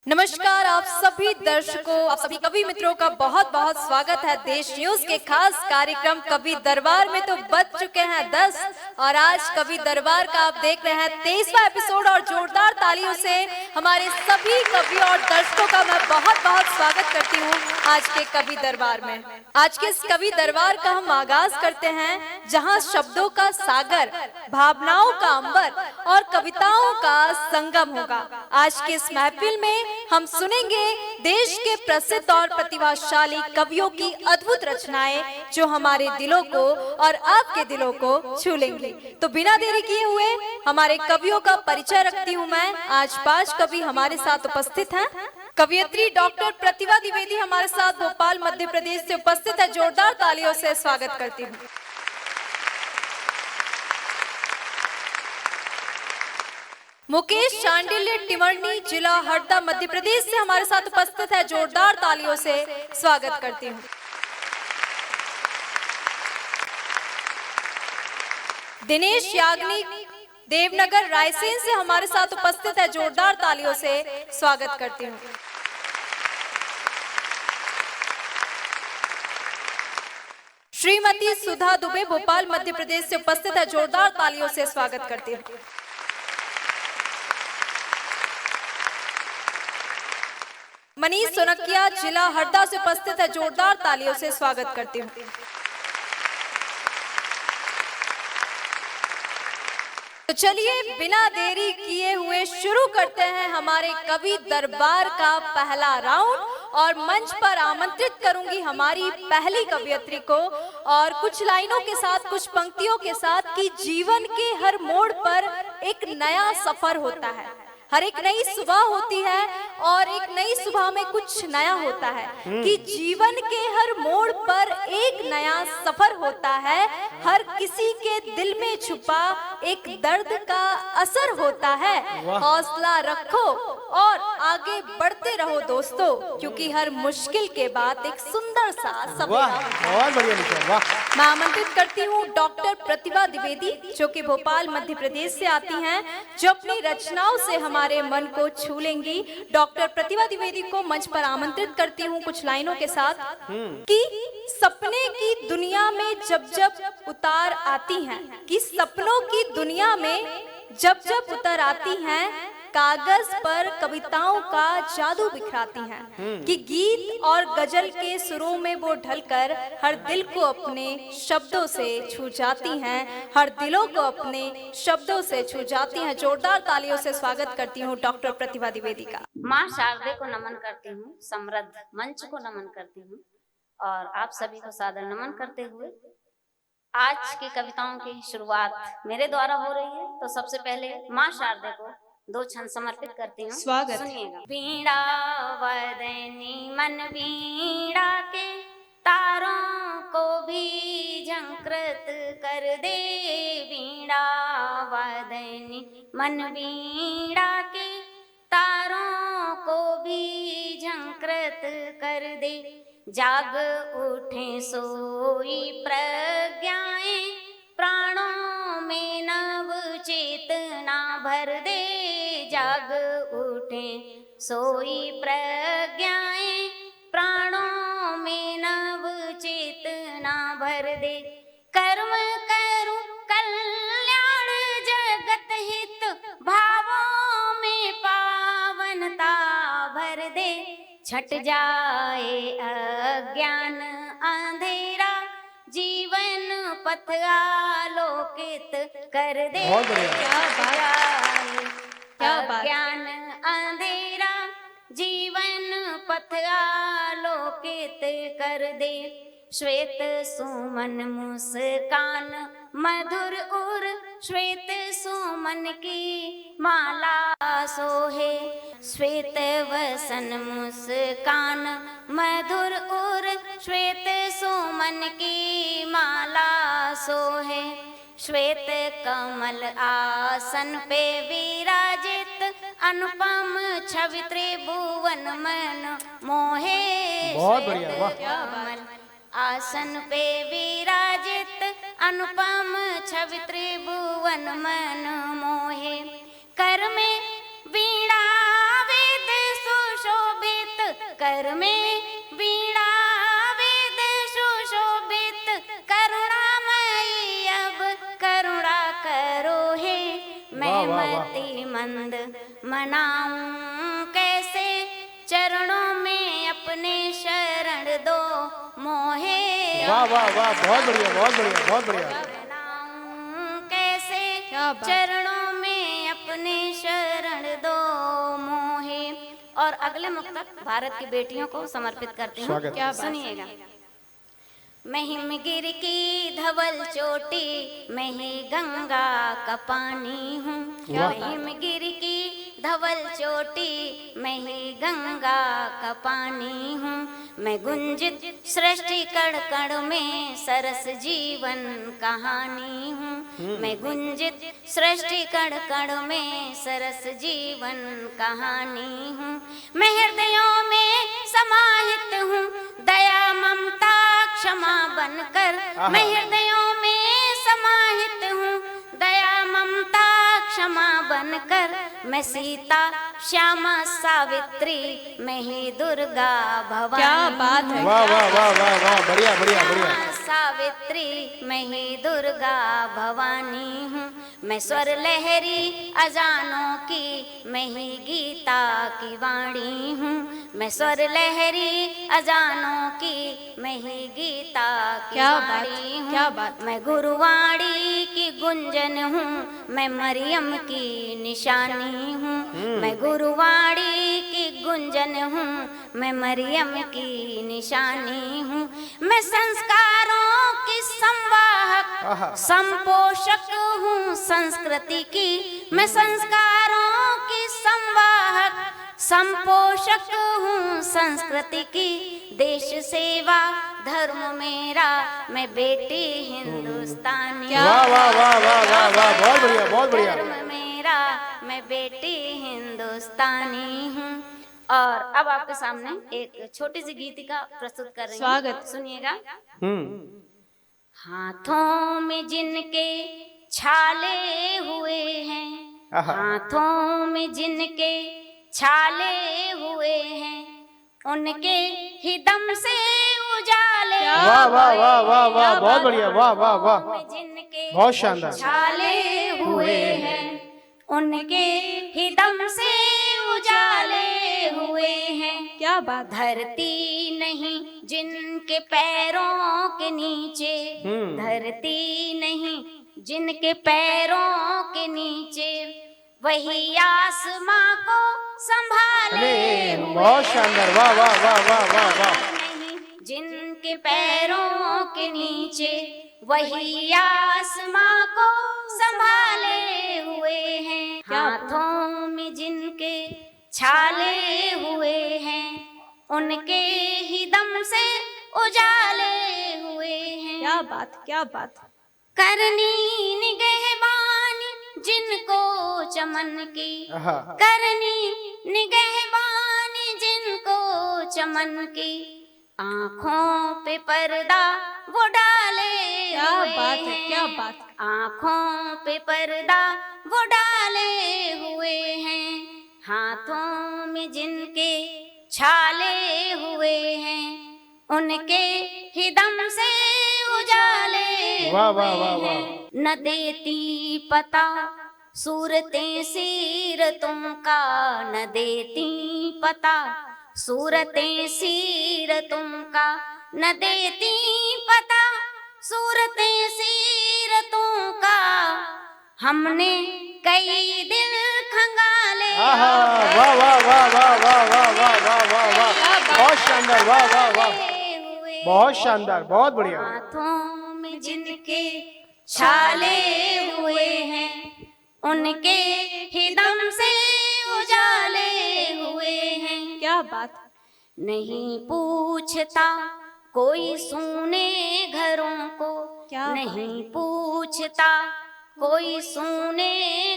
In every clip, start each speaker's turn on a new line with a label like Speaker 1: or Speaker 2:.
Speaker 1: नमस्कार आप सभी दर्शकों, आप सभी कवि मित्रों का बहुत बहुत स्वागत है देश न्यूज के खास कार्यक्रम कवि दरबार में। तो बज चुके हैं 10 और आज कवि दरबार का आप देख रहे हैं 23वां एपिसोड और जोरदार तालियों से हमारे सभी कवि और दर्शकों का मैं बहुत बहुत स्वागत करती हूँ आज के कवि दरबार में। आज के इस कवि दरबार का हम आगाज करते हैं जहाँ शब्दों का सागर, भावनाओं का अंबर और कविताओं का संगम होगा। आज के इस महफिल में हम सुनेंगे देश के प्रसिद्ध और प्रतिभाशाली कवियों की अद्भुत रचनाएं जो हमारे दिलों को और आपके दिलों को छू लेंगी। तो बिना देरी किए हुए हमारे कवियों का परिचय रखती हूँ मैं। आज 5 कवि हमारे साथ उपस्थित हैं। कवियत्री डॉक्टर प्रतिभा द्विवेदी हमारे साथ भोपाल मध्य प्रदेश से उपस्थित है। जोरदार तालियों से स्वागत करती हूँ। मुकेश शांडिल्य टिमरनी जिला हरदा मध्य प्रदेश से हमारे साथ उपस्थित है। जोरदार तालियों से स्वागत करती हूँ। दिनेश याग्निक देवनगर रायसेन से हमारे साथ उपस्थित है। जोरदार तालियों से स्वागत करती हूँ। श्रीमती सुधा दुबे भोपाल मध्य प्रदेश से उपस्थित है। जोरदार तालियों से स्वागत करती हूँ। मनीष सोनकिया जिला हरदा से उपस्थित है। जोरदार तालियों से स्वागत करती हूँ। तो चलिए बिना देरी किए हुए शुरू करते हैं हमारे कवि दरबार का पहला राउंड और मंच पर आमंत्रित करूंगी हमारी पहली कवियत्री को और कुछ लाइनों के साथ, कुछ पंक्तियों के साथ कि जीवन के हर मोड़ पर एक नया सफर होता है, हर एक नई सुबह होती है और एक नई सुबह में कुछ नया होता है कि जीवन के हर मोड़ पर एक नया सफर होता है। हर किसी के दिल में छुपा एक दर्द का असर होता है। हौसला रखो और आगे बढ़ते रहो दोस्तों, क्योंकि हर मुश्किल के बाद एक सुंदर सा सवेरा।
Speaker 2: बहुत बढ़िया निशान, वाह।
Speaker 1: मैं आमंत्रित करती हूँ डॉक्टर प्रतिभा द्विवेदी जो कि भोपाल मध्य प्रदेश से आती हैं, जो अपनी रचनाओं से हमारे मन को छू लेंगी। डॉक्टर प्रतिभा द्विवेदी को मंच पर आमंत्रित करती हूँ कुछ लाइनों के साथ कि सपने की दुनिया में जब जब उतार आती हैं, कि सपनों की दुनिया में जब जब उतर आती हैं, कागज पर कविताओं का जादू बिखराती हैं कि गीत और गजल के सुरों में वो ढलकर हर दिल को अपने शब्दों से छू जाती हैं, हर दिलों को अपने शब्दों से छू जाती हैं। जोरदार तालियों से स्वागत करती हूँ डॉक्टर प्रतिभा द्विवेदी का।
Speaker 3: माँ शारदे को नमन करती हूँ, समृद्ध मंच को नमन करती हूँ और आप सभी को सादर नमन करते हुए आज की कविताओं की शुरुआत मेरे द्वारा हो रही है। तो सबसे पहले माँ शारदे को 2 छंद समर्पित करती हूँ।
Speaker 1: स्वागत।
Speaker 3: सुनिएगा। वीणा वदनी मन वीणा के तारों को भी झंकृत कर दे। वीणा वदनी मन वीणा के तारों को भी झंकृत कर दे। जाग उठे सोई प्रज्ञाएं, प्राणों में नव चेतना भर दे। जाग उठे सोई प्रज्ञाएं, प्राणों में नव चेतना भर दे। कर्म करूं कल्याण जगत हित, भावों में पावनता भर दे। छट जाए अज्ञान अंधेरा, जीवन पथ आलोकित कर दे। अज्ञान अंधेरा, जीवन पथ आलोकित कर दे। श्वेत सुमन मुस्कान मधुर उर, श्वेत सुमन की माला सोहे। श्वेत वसन मुस्कान मधुर उर, श्वेत सुमन की माला सोहे। श्वेत कमल आसन पे विराजित, अनुपम छवि त्रिभुवन मन मोहे।
Speaker 2: बहुत बढ़िया, वाह।
Speaker 3: कमल आसन पे विराजित, अनुपम छवि त्रिभुवन मन मोहे। कर में वीणा वेद सुष कर में वीणा वेद सुशोभित करुणामयी अब करुणा करो हे मैं
Speaker 2: वाह, वाह, वाह।
Speaker 3: मति मंद मनाऊं कैसे चरणों में अपने शरण दो मोहे
Speaker 2: वाह वाह वाह, बहुत बढ़िया बहुत बढ़िया बहुत बढ़िया।
Speaker 3: मनाऊं कैसे
Speaker 1: क्या बात।
Speaker 3: चरणों में अपने शरण दो मोहे। और अगले मुक्तक भारत की बेटियों को समर्पित करती हूँ।
Speaker 2: स्वागत।
Speaker 3: क्या सुनिएगा। मैं हिमगिर की धवल चोटी मैं ही गंगा का पानी हूँ।
Speaker 2: वाह।
Speaker 3: मैं हिमगिर की धवल चोटी मैं ही गंगा का पानी हूँ। मैं गुंजित सृष्टि कण कण में सरस जीवन कहानी हूँ। मैं गुंजित सृष्टि कण कण में सरस जीवन कहानी हूँ। मैं हृदयों में समाहित हूँ दया ममता क्षमा बनकर। मैं हृदयों में समाहित हूँ दया ममता क्षमा बनकर। मैं सीता श्यामा सावित्री मैं ही दुर्गा भवानी।
Speaker 1: क्या बात है।
Speaker 2: वाह वाह वाह वाह वाह, बढ़िया बढ़िया बढ़िया।
Speaker 3: श्यामा सावित्री मैं ही दुर्गा भवानी हूँ। मैं स्वर लहरी अजानों की मैं ही गीता की वाणी हूँ। मैं स्वर लहरी अजानों की मैं ही गीता की
Speaker 1: क्या बात,
Speaker 3: वाणी हूँ।
Speaker 1: क्या बात।
Speaker 3: मैं गुरुवाणी की गुंजन हूँ मैं मरियम की निशानी हूँ। मैं गुरुवाणी की गुंजन हूँ मैं मरियम की निशानी हूँ। मैं संस्कारों की संवाहक संपोषक हूँ संस्कृति की। मैं संस्कारों की संवाहक संपोषक हूँ संस्कृति की। देश सेवा धर्म मेरा मैं बेटी हिंदुस्तानी।
Speaker 2: वाह वाह वाह वाह वाह वाह, बहुत बढ़िया बहुत बढ़िया।
Speaker 3: धर्म मेरा मैं बेटी हिंदुस्तानी हूँ। और अब आपके सामने एक छोटी सी गीतिका प्रस्तुत कर रही हूँ।
Speaker 1: स्वागत।
Speaker 3: सुनिएगा।
Speaker 2: हम्म।
Speaker 3: हाथों में जिनके छाले हुए हैं
Speaker 2: आहा।
Speaker 3: हाथों में जिनके छाले हुए हैं उनके ही दम से उजाले
Speaker 2: वाह वाह वाह वाह वाह, बहुत बढ़िया वाह वाह वाह,
Speaker 3: में जिनके
Speaker 2: बहुत शानदार।
Speaker 3: छाले हुए हैं उनके ही दम से उजाले हुए हैं।
Speaker 1: क्या बात।
Speaker 3: धरती नहीं जिनके पैरों के नीचे
Speaker 2: हम्म।
Speaker 3: धरती नहीं जिनके पैरों के नीचे वही आसमां को संभाले
Speaker 2: अरे बहुत शानदार, वाह वाह वाह वाह वाह वाह।
Speaker 3: नहीं जिनके पैरों के नीचे वही आसमां को संभाले हुए हैं। हाथों में जिनके छाले हुए हैं उनके ही दम से उजाले हुए हैं।
Speaker 1: क्या बात, क्या बात।
Speaker 3: करनी निगहबानी जिनको चमन की
Speaker 2: आहा।
Speaker 3: करनी निगहबानी जिनको चमन की आँखों पे पर्दा वो डाले
Speaker 1: क्या
Speaker 3: हुए
Speaker 1: बात है,
Speaker 3: हैं।
Speaker 1: क्या बात।
Speaker 3: आँखों पे पर्दा वो डाले हुए हैं। हाथों में जिनके छाले हुए हैं उनके ही दम से उजाले
Speaker 2: वाह वाह वाह
Speaker 3: हुए
Speaker 2: वाह।
Speaker 3: हैं। न देती पता सूरतें सीरतों का न देती पता सूरतें सीरतों का न देती पता सूरतें सीरतों का। हमने कई दिल खंगाले
Speaker 2: आहा, वाह वाह वाह वाह वाह वाह वाह वाह वाह वाह, बहुत शानदार, वाह वाह वाह, बहुत शानदार, बहुत बढ़िया।
Speaker 3: हाथों में जिनके छाले हुए हैं उनके ही दम से उजाले हुए हैं।
Speaker 1: क्या बात।
Speaker 3: नहीं पूछता कोई सूने घरों को
Speaker 1: क्या बात।
Speaker 3: नहीं पूछता कोई सूने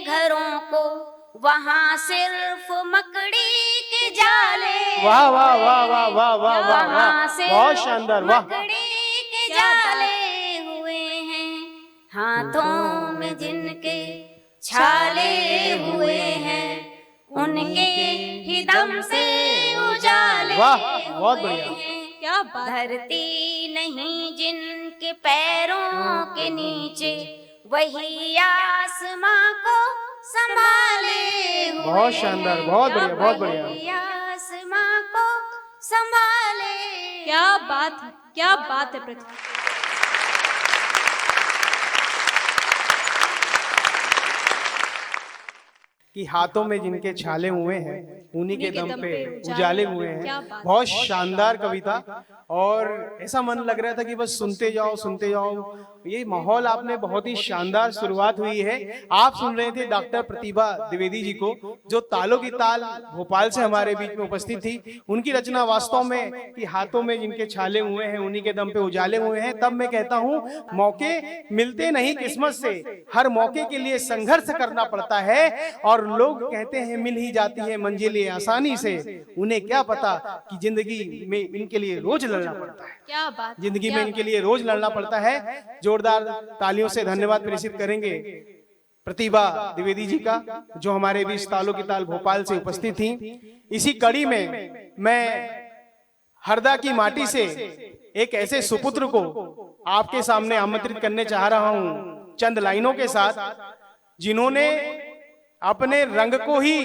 Speaker 3: घरों को वहाँ सिर्फ मकड़ी के जाले
Speaker 2: वाह वाह वाह वाह वाह वाह वाह
Speaker 3: वहाँ
Speaker 2: वाह,
Speaker 3: सिर्फ
Speaker 2: बहुत शानदार, वाह।
Speaker 3: मकड़ी के
Speaker 1: क्या बात।
Speaker 3: जाले हुए हैं। हाथों में जिनके छाले हुए हैं उनके ही दम से उजाले
Speaker 2: वाह, बहुत बढ़िया।
Speaker 1: क्या बात है।
Speaker 3: धरती नहीं जिनके पैरों के नीचे, वही आसमां को संभाले हुए
Speaker 2: बहुत शानदार, बहुत बढ़िया, बहुत बढ़िया।
Speaker 3: वही आसमां को संभाले।
Speaker 1: क्या बात है, क्या बात है पृथ्वी।
Speaker 2: कि हाथों में जिनके छाले हुए हैं उन्हीं के दम पे उजाले हुए
Speaker 1: क्या
Speaker 2: हैं।
Speaker 1: बात।
Speaker 2: बहुत शानदार कविता, और ऐसा मन लग रहा था कि बस सुनते जाओ सुनते जाओ। ये माहौल आपने बहुत ही शानदार शुरुआत हुई है। आप सुन रहे थे डॉक्टर प्रतिभा द्विवेदी जी को, जो तालों की ताल भोपाल से हमारे बीच में उपस्थित थी। उनकी रचना वास्तव में कि हाथों में जिनके छाले हुए हैं उन्हीं के दम पे उजाले हुए हैं। तब मैं कहता हूँ मौके मिलते नहीं किस्मत से, हर मौके के लिए संघर्ष करना पड़ता है। और लोग कहते हैं मिल ही जाती है मंजिलें आसानी से, उन्हें क्या पता कि जिंदगी में इनके लिए रोज लड़ना पड़ता है।
Speaker 1: क्या बात,
Speaker 2: जिंदगी में इनके लिए रोज लड़ना पड़ता है। जोरदार तालियों से धन्यवाद प्रेषित करेंगे प्रतिभा द्विवेदी जी का, जो हमारे बीच तालों की ताल भोपाल से उपस्थित थी। इसी कड़ी में मैं हरदा की माटी से एक ऐसे सुपुत्र को आपके सामने आमंत्रित करने चाह रहा हूं चंद लाइनों के साथ, जिन्होंने अपने रंग को ही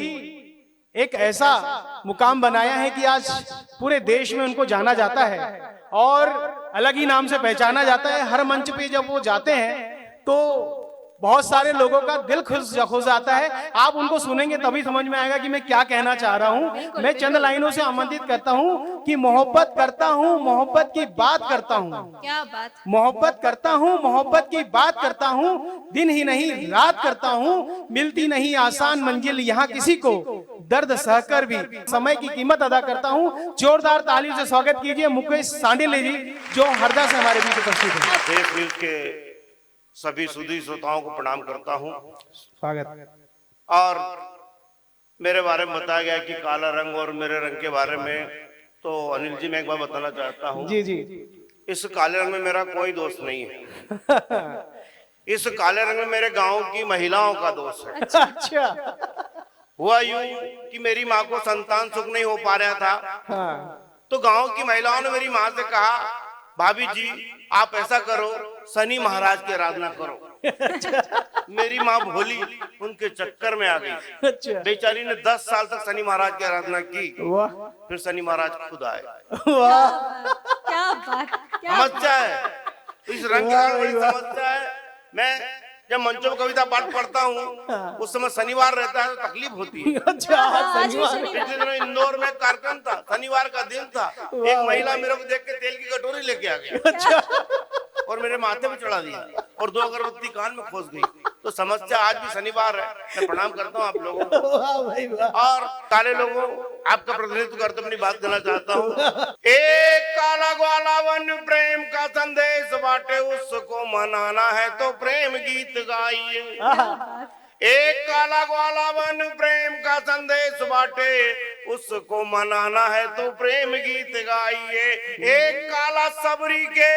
Speaker 2: एक ऐसा मुकाम बनाया है कि आज पूरे देश में उनको जाना जाता है और अलग ही नाम से पहचाना जाता है। हर मंच पे जब वो जाते हैं तो बहुत सारे लोगों का दिल खुश जाता है। आप उनको सुनेंगे तभी समझ में आएगा कि मैं क्या कहना चाह रहा हूं। मैं चंद लाइनों से आमंत्रित करता हूं कि मोहब्बत करता हूं, मोहब्बत की बात करता हूं।
Speaker 1: क्या बात।
Speaker 2: मोहब्बत करता हूं, मोहब्बत की बात करता हूं, दिन ही नहीं रात करता हूं। मिलती नहीं आसान मंजिल यहाँ किसी को, दर्द सहकर भी समय की कीमत अदा करता हूं। जोरदार तालियों से स्वागत कीजिए मुकेश सांडिले जी, जो हरदा से हमारे बीच उपस्थित हैं।
Speaker 4: देश न्यूज के सभी सुधी श्रोताओं को प्रणाम करता हूं।
Speaker 2: स्वागत।
Speaker 4: और मेरे बारे में बताया गया कि काला रंग और मेरे रंग के बारे में, तो अनिल जी मैं एक बार बताना चाहता हूं।
Speaker 2: जी जी।
Speaker 4: इस काले रंग में मेरा कोई दोष नहीं है। इस काले रंग में मेरे गांव की महिलाओं का दोष है।
Speaker 2: अच्छा।
Speaker 4: हुआ यूं कि मेरी माँ को संतान सुख नहीं हो पा रहा था, तो गांव की महिलाओं ने मेरी माँ से कहा, भाभी जी आप ऐसा करो, शनि महाराज की आराधना करो। मेरी माँ भोली उनके चक्कर में आ गई।
Speaker 2: अच्छा।
Speaker 4: बेचारी ने 10 साल तक शनि महाराज की आराधना की,
Speaker 2: वाह,
Speaker 4: फिर शनि महाराज खुद आए।
Speaker 2: वाह,
Speaker 1: क्या बात, क्या
Speaker 4: समस्या है, इस रंग की बड़ी समस्या है। मैं जब मंचों में कविता पाठ पढ़ता हूँ उस समय शनिवार रहता है तो तकलीफ होती है।
Speaker 2: अच्छा।
Speaker 4: पिछले दिनों इंदौर में कार्यक्रम था, शनिवार का दिन था। एक महिला मेरे को देख के तेल की कटोरी लेके आ गई।
Speaker 2: अच्छा।
Speaker 4: और मेरे माथे पे चढ़ा दिया और 2 अगरबत्ती कान में खोस गई। तो समस्या आज भी शनिवार है। मैं प्रणाम करता हूँ आप लोगों को।
Speaker 2: वाह भाई वाह।
Speaker 4: और काले लोगों, आपका प्रतिनिधित्व करते अपनी बात करना चाहता हूँ। एक काला ग्वाला वन प्रेम का संदेश बांटे, उसको मनाना है तो प्रेम गीत गाइए। एक काला ग्वाला वन प्रेम का संदेश बांटे, उसको मनाना है तो प्रेम गीत गाइए। एक काला सबरी के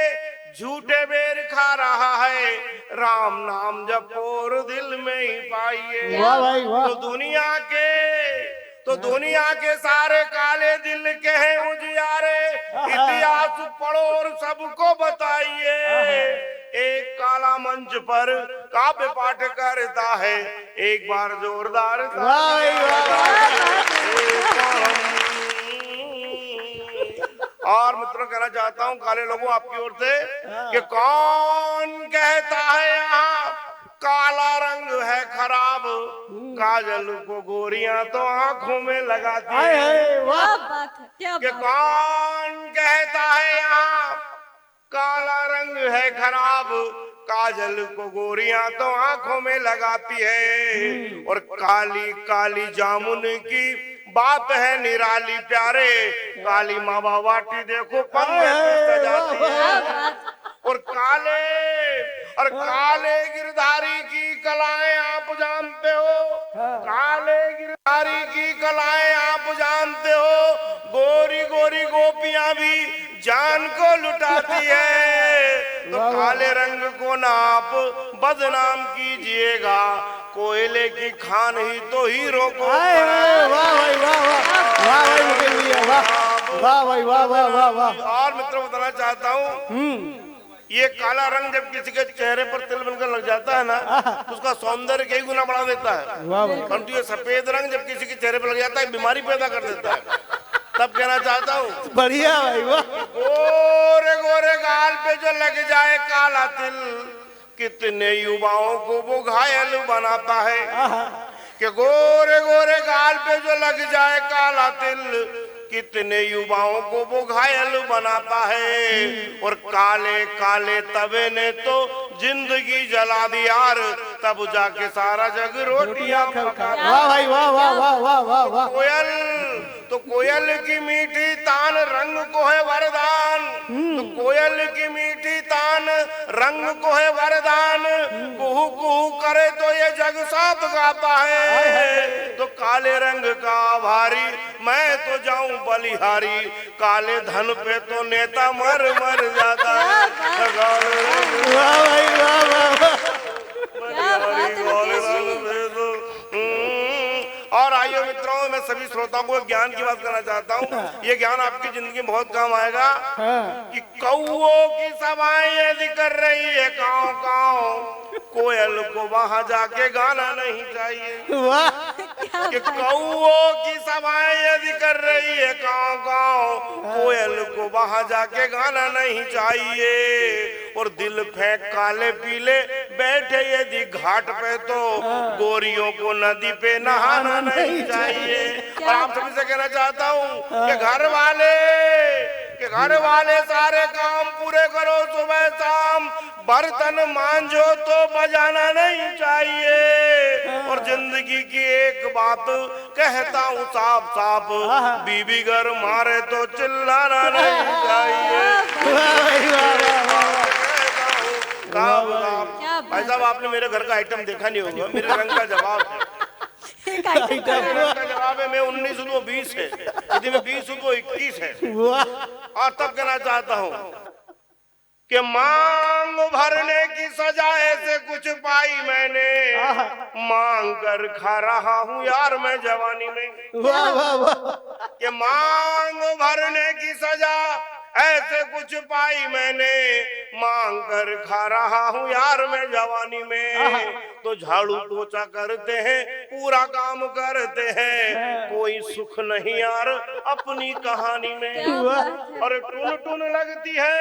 Speaker 4: झूठे बेर खा रहा है, राम नाम जपो और दिल में ही पाइए।
Speaker 2: वाह भाई वाह।
Speaker 4: तो दुनिया के सारे काले दिल के हैं उजियारे, इतिहास पढ़ो और सबको बताइए। एक काला मंच पर काव्य पाठ करता है, एक बार जोरदार और मित्रों कहना चाहता हूँ काले लोगों आपकी ओर से कि कौन कहता है यहाँ काला रंग है खराब, काजल को गोरियां तो आंखों में लगाती है।
Speaker 1: क्या बात है, क्या
Speaker 4: कि
Speaker 1: बात।
Speaker 4: कौन कहता है यहाँ काला रंग है खराब, काजल को गोरियां तो आंखों में लगाती है। और काली काली जामुन की बात है निराली प्यारे, काली मावा बाटी देखो पंगे सजाती है। और काले गिरधारी की कलाएं आप जानते हो, काले गिरधारी की कलाएं आप जानते हो, गोरी गोरी गोपियां भी जान को लुटाती है। तो काले रंग को ना आप बदनाम कीजिएगा, कोयले की खान ही तो हीरो को।
Speaker 2: वाह भाई वाह वाह, वाह भाई मुकेश भैया वाह वाह भाई वाह वाह वाह वाह।
Speaker 4: और मित्रों बताना चाहता हूँ, ये काला रंग जब किसी के चेहरे पर तिल बनकर लग जाता है ना, तो उसका सौंदर्य कई गुना बढ़ा देता है।
Speaker 2: वाह भाई।
Speaker 4: परंतु ये सफेद रंग जब किसी के चेहरे पर लग जाता है, बीमारी पैदा कर देता है। तब कहना चाहता हूँ,
Speaker 2: बढ़िया भाई वाह।
Speaker 4: गोरे गोरे गाल पे जो लग जाए काला तिल, कितने युवाओं को वो घायल बनाता है। कि गोरे गोरे गाल पे जो लग जाए काला तिल, कितने युवाओं को वो घायल बनाता है। और काले काले तवे ने तो जिंदगी जला दी यार, तब जाके सारा जग रोटियां पका।
Speaker 2: वाह भाई वाह वाह वाह वाह वाह वाह।
Speaker 4: कोयल तो कोयल की मीठी तान रंग को है वरदान, तो कोयल की मीठी तान रंग को है वरदान। कुहू कुहू करे तो ये जग साथ गाता है। तो काले रंग का आभारी मैं तो जाऊं बलिहारी, काले धन पे तो नेता मर मर जाता है।
Speaker 2: वाह भाई वाह वाह वाह।
Speaker 1: क्या बात है मुकेश जी।
Speaker 4: और आइए मित्रों, मैं सभी श्रोताओं को ज्ञान की बात करना चाहता हूँ। ये ज्ञान आपकी जिंदगी में बहुत काम आएगा। कि कौओं की सभाएं यदि कर रही है काँव काँव, कोयल को वहां जाके गाना नहीं चाहिए।
Speaker 2: वाह।
Speaker 4: कि कौओं की सभाएं यदि कर रही है काँव काँव, कोयल को वहां जाके गाना नहीं चाहिए। और दिल फेंक काले पीले बैठे यदि घाट पे, तो गोरियों को नदी पे नहाना नहीं चाहिए। और आप सभी से कहना चाहता हूँ कि घर वाले सारे काम पूरे करो सुबह शाम, बर्तन मांजो तो बजाना नहीं चाहिए। और जिंदगी की एक बात कहता हूँ साफ साफ, बीबी घर मारे तो चिल्लाना नहीं चाहिए। भाई साहब, आपने मेरे घर का आइटम देखा नहीं होगा, मेरे रंग का जवाब है। मेरे रंग का जवाब है, मैं 19 हूँ तो 20 है, यदि मैं 20 हूँ तो 21 है। और तब कहना चाहता हूँ कि मांग भरने की सजा ऐसे कुछ पाई मैंने, मांग कर खा रहा हूँ यार मैं जवानी में।
Speaker 2: वाह वाह वाह।
Speaker 4: कि मांग भरने की सजा ऐसे कुछ पाई मैंने, मांग कर खा रहा हूँ यार मैं जवानी में। तो झाड़ू पोछा करते हैं, पूरा काम करते हैं, कोई सुख नहीं यार अपनी कहानी में। और टुन टुन लगती है,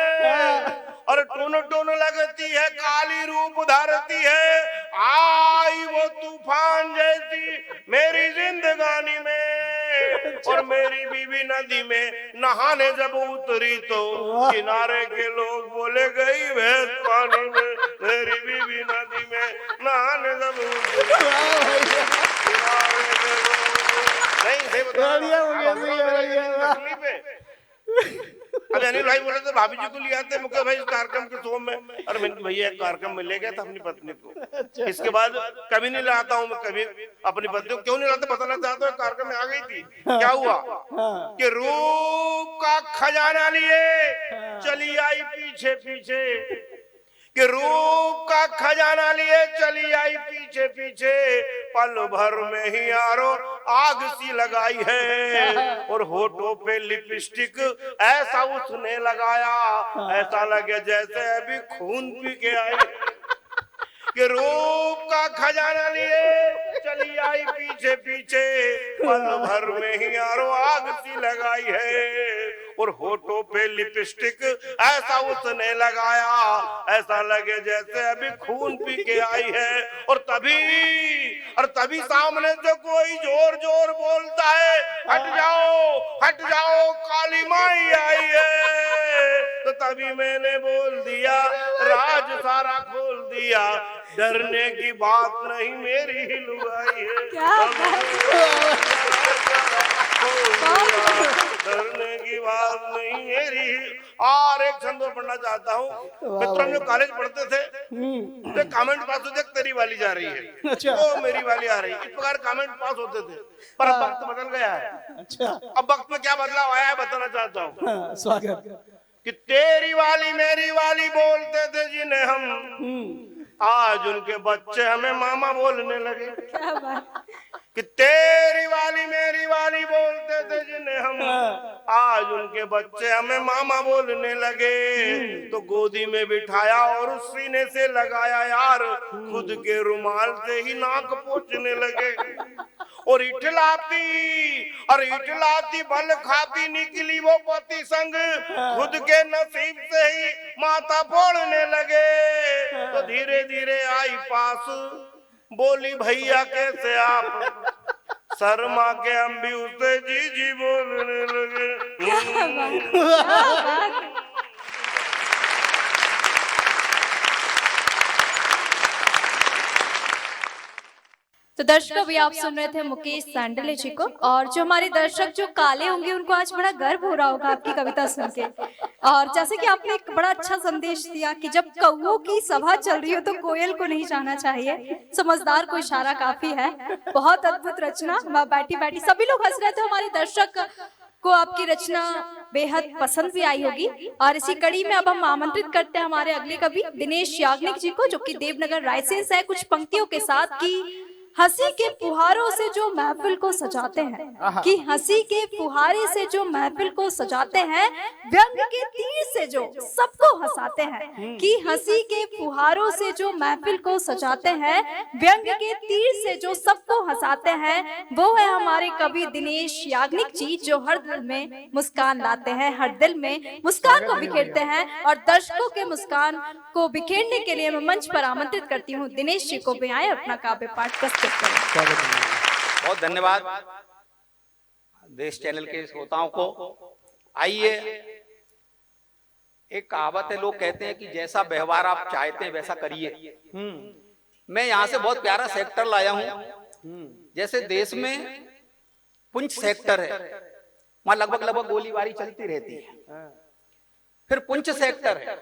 Speaker 4: और टुन टुन लगती है, काली रूप धरती है, आई वो तूफान जैसी मेरी जिंदगानी में। और मेरी बीवी नदी में नहाने जब उतरी, तो किनारे के लोग बोले गई भैंस पानी में। मेरी बीवी नदी में नहाने जब उतरी, अब अनिल भाई बोले थे भाभी जी को ले आते मुकेश भाई इस कार्यक्रम के शो में। अरे मैंने भैया एक कार्यक्रम में ले गया था अपनी पत्नी को, इसके बाद कभी नहीं लाता हूँ मैं कभी अपनी पत्नी को। क्यों नहीं लाते बताना चाहता हूँ। कार्यक्रम में आ गई थी, क्या हुआ कि रूप का खजाना लिए चली आई पीछे पीछे, कि रूप का खजाना लिए चली आई पीछे पीछे, पल भर में ही यारो आग सी लगाई है। और होठों पे लिपस्टिक ऐसा उसने लगाया, ऐसा लगे जैसे अभी खून पी के आई। कि रूप का खजाना लिए चली आई पीछे पीछे, पल भर में ही यारो आग सी लगाई है। और होठों पे लिपस्टिक ऐसा उसने लगाया, ऐसा लगे जैसे अभी खून पी के आई है। और तभी सामने से कोई जोर जोर बोलता है, हट जाओ काली माई आई है। तो तभी मैंने बोल दिया, राज सारा खोल दिया, डरने की बात नहीं मेरी ही लुगाई है। डरने की बात नहीं मेरी। और एक छंद और पढ़ना चाहता हूँ। मित्रों जो कॉलेज पढ़ते थे, तो कमेंट पास होते तेरी वाली जा रही है,
Speaker 2: अच्छा।
Speaker 4: तो मेरी वाली आ रही है, इस प्रकार कमेंट पास होते थे। पर अब वक्त बदल गया है।
Speaker 2: अच्छा।
Speaker 4: अब वक्त में क्या बदलाव आया है बताना चाहता हूँ।
Speaker 2: स्वागत।
Speaker 4: कि तेरी वाली मेरी वाली बोलते थे जिन्हें हम, आज उनके बच्चे हमें मामा बोलने लगे। कि तेरी वाली मेरी वाली बोलते थे जिन्हें हम, आज उनके बच्चे हमें मामा बोलने लगे। तो गोदी में बिठाया और उस सीने से लगाया यार, खुद के रुमाल से ही नाक पोंछने लगे। और इटलाती बल खाती निकली वो पति संग, खुद के नसीब से ही माथा फोड़ने लगे। तो धीरे धीरे आई पास, बोली भैया कैसे आप, शर्मा के हम भी उसे जी जी बोलने लगे।
Speaker 1: तो दर्शकों भी आप सुन रहे थे मुकेश सांडले जी को, और जो हमारे दर्शक जो काले होंगे उनको आज बड़ा गर्व हो रहा होगा आपकी कविता सुन के। और जैसे कि आपने एक बड़ा अच्छा संदेश दिया कि जब कौओं की सभा चल रही हो तो कोयल को नहीं जाना चाहिए, समझदार को इशारा काफी है। बहुत अद्भुत रचना, वहाँ बैठी बैठी सभी लोग हंस रहे थे। हमारे दर्शक को आपकी रचना बेहद पसंद भी आई होगी। और इसी कड़ी में अब हम आमंत्रित करते हैं हमारे अगले कवि दिनेश याग्निक जी को, जो कि देवनगर रायसेन से है, कुछ पंक्तियों के साथ की हंसी के फुहारों से जो महफिल को सजाते हैं, कि हंसी के फुहारे से जो महफिल को सजाते हैं, व्यंग के तीर से जो सबको हंसाते हैं, कि हंसी के फुहारों से जो महफिल को सजाते हैं, व्यंग के तीर से जो सबको हंसाते हैं, वो है हमारे कवि दिनेश याग्निक जी, जो हर दिल में मुस्कान लाते हैं, हर दिल में मुस्कान को बिखेरते हैं। और दर्शकों के मुस्कान को बिखेरने के लिए मैं मंच पर आमंत्रित करती हूँ दिनेश जी को, भी आए अपना काव्य पाठ प्रस्तुत।
Speaker 5: बहुत धन्यवाद देश चैनल के श्रोताओं को। आइए, एक कहावत है, लोग कहते हैं कि जैसा व्यवहार आप चाहते हैं वैसा करिए। मैं यहाँ से बहुत प्यारा सेक्टर लाया हूँ। जैसे देश में पुंछ सेक्टर है, वहां लगभग गोलीबारी चलती रहती है। फिर पुंछ सेक्टर है,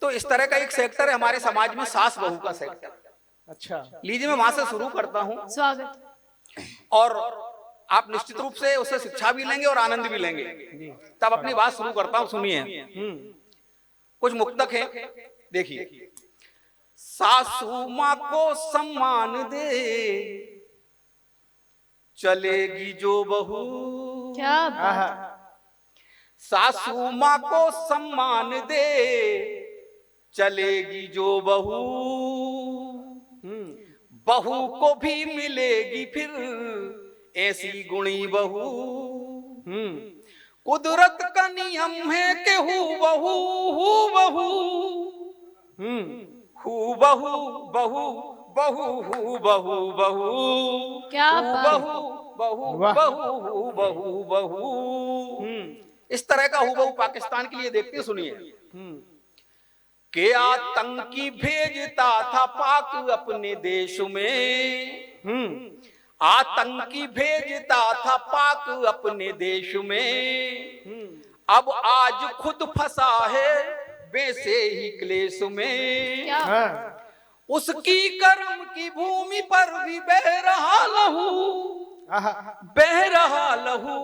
Speaker 5: तो इस तरह का एक सेक्टर है हमारे समाज में, सास बहू का सेक्टर।
Speaker 2: अच्छा,
Speaker 5: लीजिए मैं वहां से शुरू करता हूं,
Speaker 1: स्वागत।
Speaker 5: और आप निश्चित रूप से उससे शिक्षा भी लेंगे और आनंद भी लेंगे। तब अपनी बात शुरू करता हूं, सुनिए। कुछ मुक्तक है, देखिए। सासू माँ को सम्मान दे, चलेगी जो बहू।
Speaker 1: क्या बात।
Speaker 5: सासू माँ को सम्मान दे, चलेगी जो बहू। बहू को भी मिलेगी फिर ऐसी गुणी बहू। कुदरत का नियम है कि हू बहू बहू हू बहू बहू बहू हू बहू बहू।
Speaker 1: क्या
Speaker 5: बहू बहू बहू हू बहू बहू। इस तरह का हू बहू पाकिस्तान के लिए देखते, सुनिए। के आतंकी भेजता था पाक अपने देश में, आतंकी भेजता था पाक अपने देश में। अब आज खुद फंसा है वैसे ही क्लेश में। उसकी कर्म की भूमि पर भी बह रहा लहू, बह रहा लहू,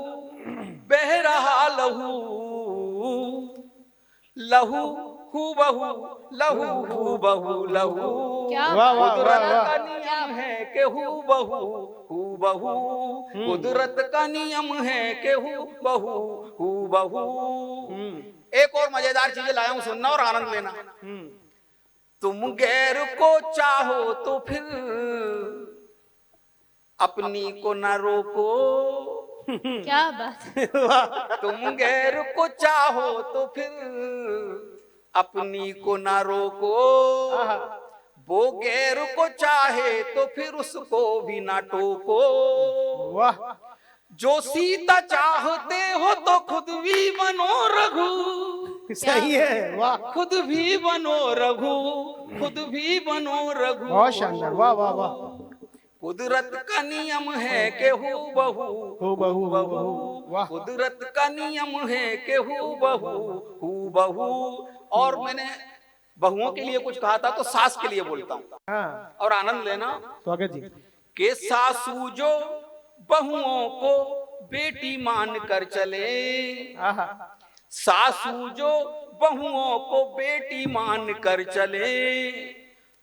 Speaker 5: बह रहा लहू। लहू हू बहू, लहू हू बहू लहू। कुदरत का नियम है कि हू बहू, कुदरत का नियम है कि हू बहू। एक और मजेदार चीजें लाया हूं, सुनना और आनंद लेना। तुम गैर को चाहो तो फिर अपनी को न रोको।
Speaker 1: क्या बात।
Speaker 5: तुम गैर को चाहो तो फिर अपनी को ना रोको। वो गैर को चाहे तो फिर उसको भी ना टोको।
Speaker 2: वाह।
Speaker 5: जो सीता चाहते हो तो खुद भी बनो रघु।
Speaker 2: सही है, वाह।
Speaker 5: खुद भी बनो रघु, खुद भी बनो रघु।
Speaker 2: बहुत शानदार, वाह वाह वाह।
Speaker 5: कुदरत का नियम है कि हू बहू,
Speaker 2: हू बहू, वाह।
Speaker 5: कुदरत का नियम है कि हू बहू। और मैंने बहुओं के लिए कुछ कहा था, तो सास के लिए बोलता हूँ।
Speaker 2: हाँ।
Speaker 5: और आनंद लेना।
Speaker 2: स्वागत जी।
Speaker 5: के सासू जो बहुओं को बेटी मान कर चले, सासू जो बहुओं को बेटी मान कर चले,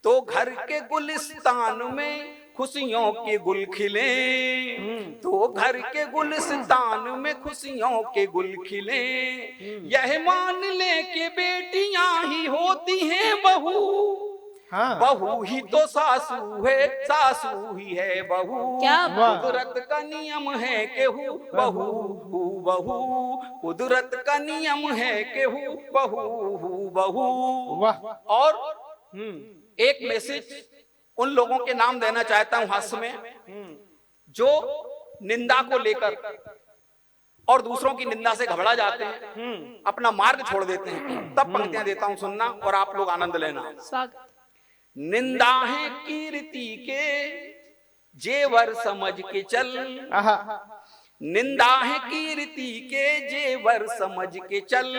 Speaker 5: तो घर के गुलिस्तान में खुशियों के गुल खिले, तो घर के गुलिस्तान में खुशियों के गुल खिले। यह मान ले कि बेटियां ही होती हैं बहू,
Speaker 2: हाँ।
Speaker 5: बहू ही तो सासू है, सासू ही है बहू।
Speaker 1: क्या बात।
Speaker 5: कुदरत का नियम है कि हूँ बहू हूँ बहू, कुदरत का नियम है कि हूँ बहू हूँ बहू।
Speaker 2: वाह।
Speaker 5: और एक मैसेज उन लोगों के नाम देना चाहता हूं हास्य में, जो निंदा को लेकर और दूसरों की निंदा से घबरा जाते हैं, अपना मार्ग छोड़ देते हैं। तब पंक्तियां देता हूं, सुनना और आप लोग आनंद लेना।
Speaker 1: स्वागत।
Speaker 5: निंदा है कीर्ति के जेवर समझ के चल,
Speaker 2: आहा।
Speaker 5: निंदा है कीर्ति के जेवर समझ के चल,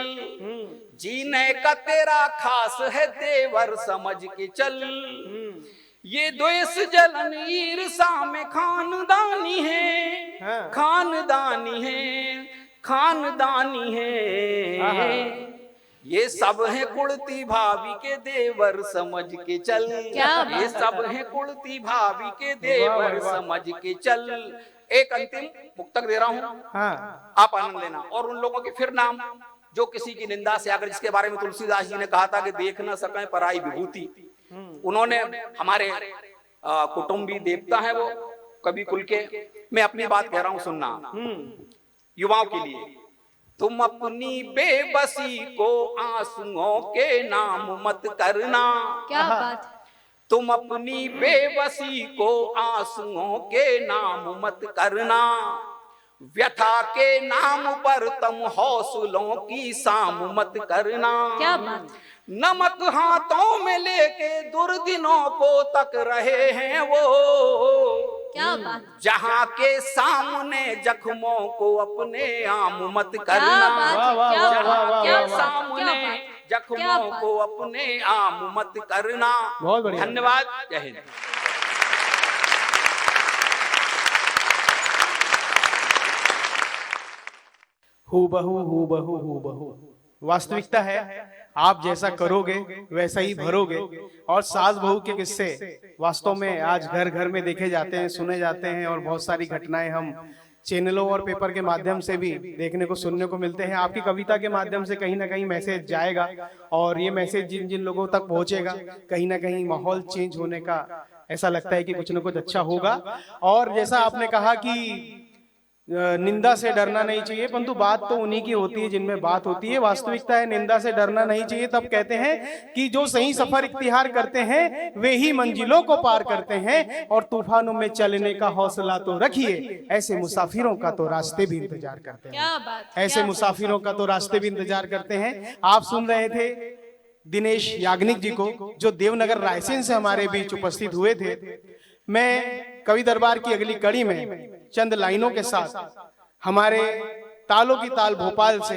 Speaker 5: जीने का तेरा खास है तेवर समझ के चल। ये द्वेष जलन ईर्षा में खानदानी है,
Speaker 2: हाँ।
Speaker 5: खानदानी है, खानदानी है। ये सब है कुड़ती भाभी के देवर समझ के चल,
Speaker 1: क्या बात।
Speaker 5: ये सब है कुड़ती भाभी के देवर समझ के चल। एक अंतिम मुक्तक दे रहा हूं,
Speaker 2: हाँ।
Speaker 5: आप आनंद लेना। और उन लोगों के फिर नाम जो किसी की निंदा से आकर, जिसके बारे में तुलसीदास जी ने कहा था कि देख न सकें पराई विभूति, उन्होंने हमारे कुटुंबी देवता है वो कवि कुल के। मैं अपनी बात कह रहा हूं, सुनना युवाओं के लिए। तुम अपनी बेबसी को आंसुओं के नाम मत करना,
Speaker 1: क्या बात।
Speaker 5: तुम अपनी बेबसी को आंसुओं के नाम मत करना। व्यथा के नाम पर तुम हौसलों की साम मत करना।
Speaker 1: क्या बात।
Speaker 5: नमक हाथों में लेके दुर्दिनों को तक रहे हैं वो,
Speaker 1: क्या बात।
Speaker 5: जहां के सामने जख्मों को अपने आम मत
Speaker 1: क्या
Speaker 5: करना।
Speaker 1: बात।
Speaker 2: वाह, वाह,
Speaker 1: क्या
Speaker 2: वाह,
Speaker 1: बात।
Speaker 2: वाह, वाह,
Speaker 1: क्या
Speaker 2: वाह,
Speaker 1: बात।
Speaker 5: सामने
Speaker 1: क्या बात।
Speaker 5: जख्मों को अपने आम मत करना।
Speaker 2: बहुत बढ़िया।
Speaker 5: धन्यवाद। जय हिंद।
Speaker 2: हू बहू वास्तविकता है, आप जैसा करोगे वैसा ही भरोगे। और सास बहू के किस्से वास्तव में आज घर घर में देखे जाते हैं, सुने जाते हैं, और बहुत सारी घटनाएं हम चैनलों और पेपर के माध्यम से भी देखने को सुनने को मिलते हैं। आपकी कविता के माध्यम से कहीं ना कहीं मैसेज जाएगा, और ये मैसेज जिन जिन लोगों तक पहुंचेगा, कहीं ना कहीं माहौल चेंज होने का ऐसा लगता है कि कुछ ना कुछ अच्छा होगा। और जैसा आपने कहा कि निंदा से डरना नहीं चाहिए, परंतु बात तो उन्हीं की होती है जिनमें बात होती है। वास्तविकता है, निंदा से डरना नहीं चाहिए। तब कहते हैं कि जो सही सफर इख्तियार करते हैं वे ही मंजिलों को पार करते हैं, और तूफानों में चलने का हौसला तो रखिए, ऐसे मुसाफिरों का तो रास्ते भी इंतजार करते हैं।
Speaker 1: क्या बात।
Speaker 2: ऐसे मुसाफिरों का तो रास्ते भी इंतजार करते हैं। आप सुन रहे थे दिनेश याग्निक जी को, जो देवनगर रायसेन से हमारे बीच उपस्थित हुए थे। मैं कवि दरबार की अगली कड़ी में चंद लाइनों के साथ हमारे तालों की ताल भोपाल से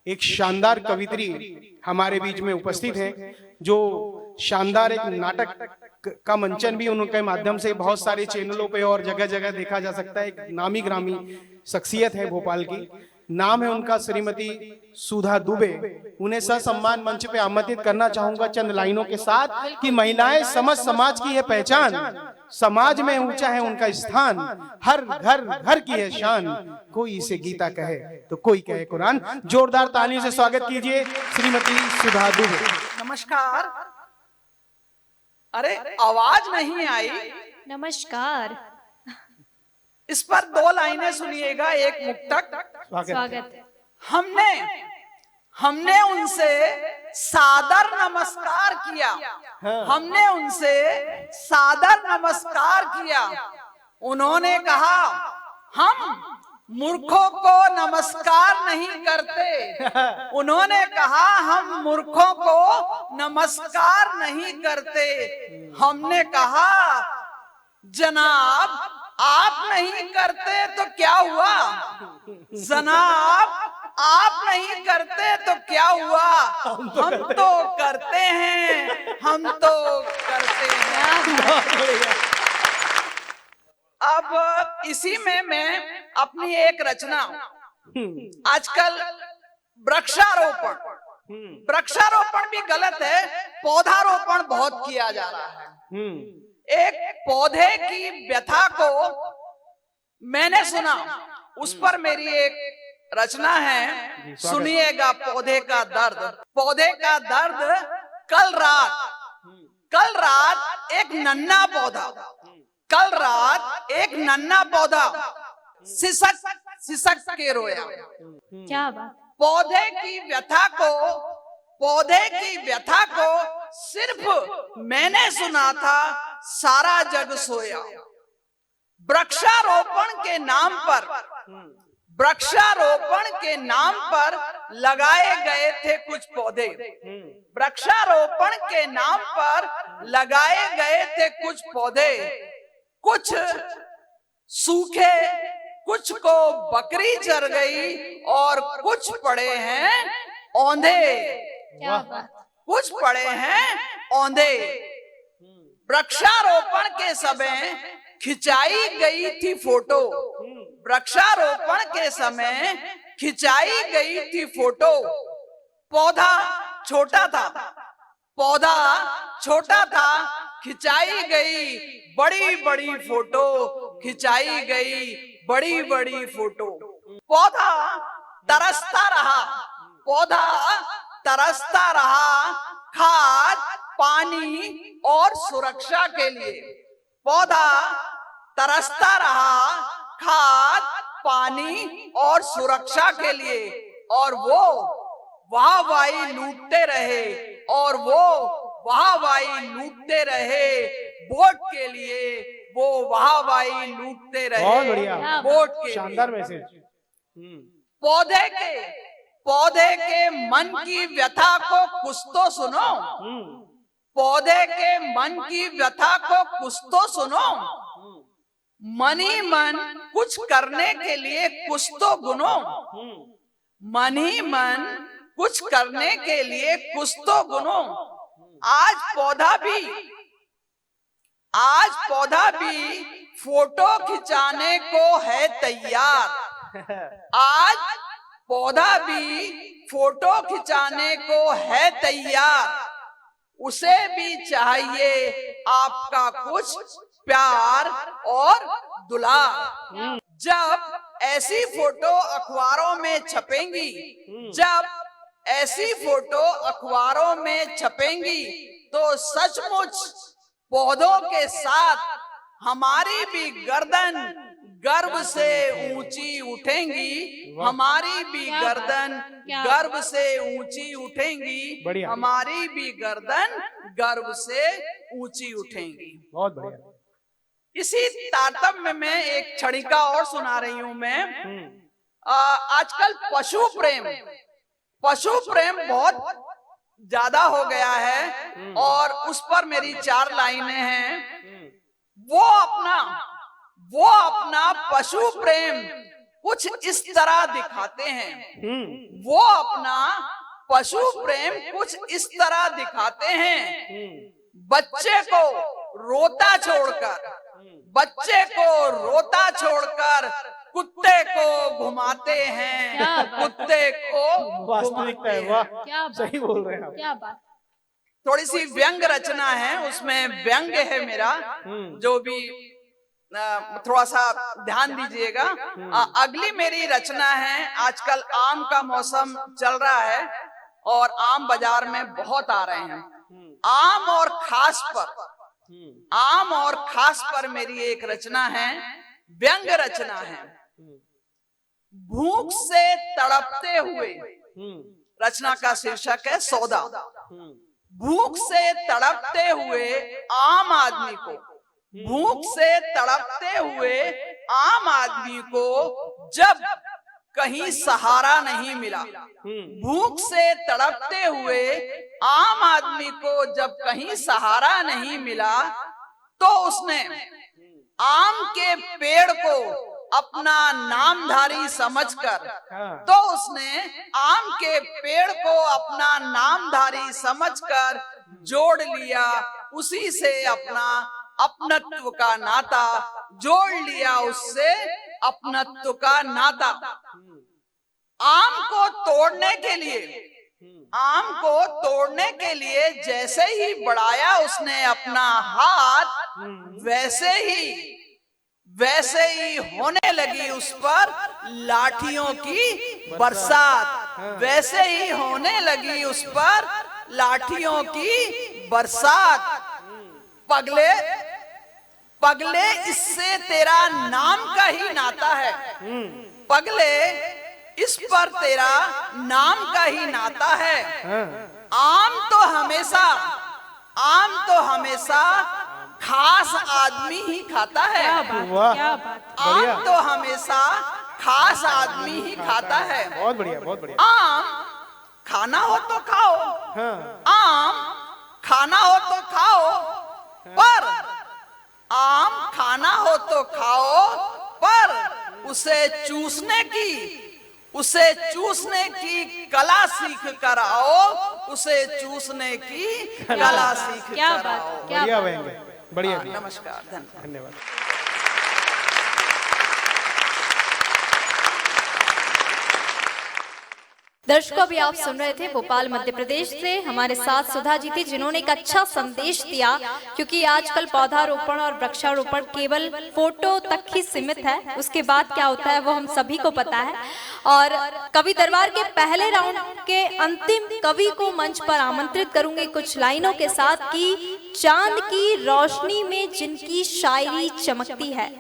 Speaker 2: एक शानदार कवित्री हमारे बीच में उपस्थित है, जो शानदार एक नाटक का मंचन भी उनके माध्यम से बहुत सारे चैनलों पे और जगह जगह देखा जा सकता है। एक नामी ग्रामी शख्सियत है भोपाल की। नाम है उनका श्रीमती सुधा दुबे। उन्हें ससम्मान मंच पे आमंत्रित करना चाहूंगा चंद लाइनों के साथ कि महिलाएं समझ समाज की है पहचान, समाज में ऊंचा है उनका स्थान, हर घर घर की है शान, कोई इसे गीता कहे तो कोई कहे कुरान। जोरदार तालियों से स्वागत कीजिए श्रीमती सुधा दुबे।
Speaker 6: नमस्कार। अरे आवाज नहीं आई।
Speaker 1: नमस्कार।
Speaker 6: इस पर दो लाइनें सुनिएगा, एक मुक्तक।
Speaker 1: स्वागत।
Speaker 6: हमने उनसे सादर नमस्कार किया। हमने उनसे सादर नमस्कार किया। उन्होंने कहा हम मूर्खों को नमस्कार नहीं करते। उन्होंने कहा हम मूर्खों को नमस्कार नहीं करते। हमने कहा जनाब आप नहीं करते तो क्या हुआ, जनाब आप नहीं करते तो क्या हुआ, हम तो करते हैं, हम तो करते हैं। अब इसी में मैं अपनी एक रचना, आजकल वृक्षारोपण भी गलत है, पौधारोपण बहुत किया जा रहा है। एक पौधे की व्यथा को मैंने सुना, उस पर मेरी एक रचना है, सुनिएगा पौधे का दर्द। पौधे का दर्द। कल रात एक नन्हा पौधा, कल रात एक नन्हा पौधा सिसक के रोया।
Speaker 1: क्या बात।
Speaker 6: पौधे की व्यथा को सिर्फ मैंने सुना था, सारा जग सोया। वृक्षारोपण के नाम पर लगाए गए थे कुछ पौधे। वृक्षारोपण के नाम पर लगाए गए थे कुछ पौधे, कुछ सूखे, कुछ को बकरी चर गई और कुछ पड़े हैं औंधे।
Speaker 1: क्या बात।
Speaker 6: कुछ पड़े हैं औंधे। वृक्षारोपण के समय खिंचाई गई थी फोटो। वृक्षारोपण के समय खिंचाई गई थी फोटो। पौधा छोटा था, खिंचाई गई बड़ी बड़ी फोटो, खिंचाई गई बड़ी बड़ी फोटो। पौधा तरसता रहा खाद, पानी और सुरक्षा के लिए। पौधा तरसता रहा खाद, पानी और सुरक्षा के लिए, और वो वाहवाही लूटते रहे, वोट के लिए वो वाहवाही लूटते रहे।
Speaker 2: बहुत बढ़िया,
Speaker 6: वोट के
Speaker 2: शानदार
Speaker 6: लिए।
Speaker 2: मैसेज।
Speaker 6: पौधे के मन की व्यथा को कुछ तो सुनो। पौधे के मन की व्यथा को कुछ तो सुनो। मन ही मन कुछ करने के लिए कुछ तो गुनो। मन ही मन कुछ करने के लिए कुछ तो गुनो। आज पौधा भी फोटो खिंचाने को है तैयार। आज पौधा भी फोटो खिंचाने को है तैयार। उसे भी चाहिए आपका कुछ प्यार और दुलार। जब ऐसी फोटो अखबारों में छपेंगी, तो सचमुच पौधों के साथ हमारी भी गर्दन गर्व से ऊंची उठेंगी। हमारी भी गर्दन गर्व से ऊंची उठेंगी।
Speaker 2: बढ़िया।
Speaker 6: हमारी भी गर्दन गर्व से ऊंची उठेंगी।
Speaker 2: बहुत बढ़िया।
Speaker 6: इसी तारतम्य में एक छड़िका और सुना रही हूं मैं। आजकल पशु प्रेम बहुत ज्यादा हो गया है, और उस पर मेरी 4 लाइनें हैं। वो अपना पशु प्रेम कुछ इस तरह दिखाते हैं। वो अपना पशु प्रेम कुछ इस तरह दिखाते हैं। बच्चे को रोता छोड़कर कुत्ते को घुमाते हैं। कुत्ते को
Speaker 2: वास्तविकता है। वाह,
Speaker 1: क्या बात।
Speaker 2: सही बोल रहे हैं आप।
Speaker 1: क्या बात।
Speaker 6: थोड़ी सी व्यंग रचना है, उसमें व्यंग है मेरा, जो भी थोड़ा सा ध्यान दीजिएगा। अगली मेरी रचना है, आजकल आम का मौसम चल रहा है और आम बाजार में बहुत आ रहे हैं। आम और खास पर मेरी एक रचना है, व्यंग रचना है। भूख से तड़पते हुए, रचना का शीर्षक है सौदा। भूख से तड़पते हुए आम आदमी को, जब कहीं सहारा नहीं मिला। भूख से तड़पते हुए आम आदमी को जब कहीं सहारा नहीं मिला, तो उसने आम के पेड़ को अपना नामधारी समझकर जोड़ लिया। उसी से अपना अपनत्व का नाता जोड़ लिया, उससे अपनत्व का नाता। आम को तोड़ने के लिए जैसे ही बढ़ाया उसने अपना हाथ, वैसे ही होने लगी उस पर लाठियों की बरसात। वैसे ही होने लगी उस पर लाठियों की बरसात। पगले पगले इससे तेरा नाम का ही नाता है। पगले इस पर तेरा नाम का ही नाता है। आम तो हमेशा खास आदमी ही खाता है। आम तो हमेशा खास आदमी ही खाता है।
Speaker 2: बहुत बढ़िया, बहुत बढ़िया।
Speaker 6: आम खाना हो तो खाओ, आम खाना हो तो खाओ, पर आम खाना हो तो खाओ, पर उसे चूसने की कला सीख कर आओ। उसे चूसने की कला सीख
Speaker 1: क्या
Speaker 6: कर
Speaker 1: बात,
Speaker 6: आओ।
Speaker 1: क्या
Speaker 2: बढ़िया
Speaker 1: बात।
Speaker 2: बहन, बढ़िया।
Speaker 6: नमस्कार, धन्यवाद।
Speaker 2: धन्यवाद।
Speaker 1: दर्शकों, अभी आप सुन रहे थे भोपाल मध्य प्रदेश से हमारे साथ सुधा जी थी, जिन्होंने एक अच्छा संदेश दिया। क्योंकि आजकल पौधारोपण और वृक्षारोपण केवल फोटो तक ही सीमित है, उसके बाद क्या होता है वो हम सभी को पता है। और कवि दरबार के पहले राउंड के अंतिम कवि को मंच पर आमंत्रित करूंगी कुछ लाइनों के साथ कि चांद की रोशनी में जिनकी शायरी चमकती है,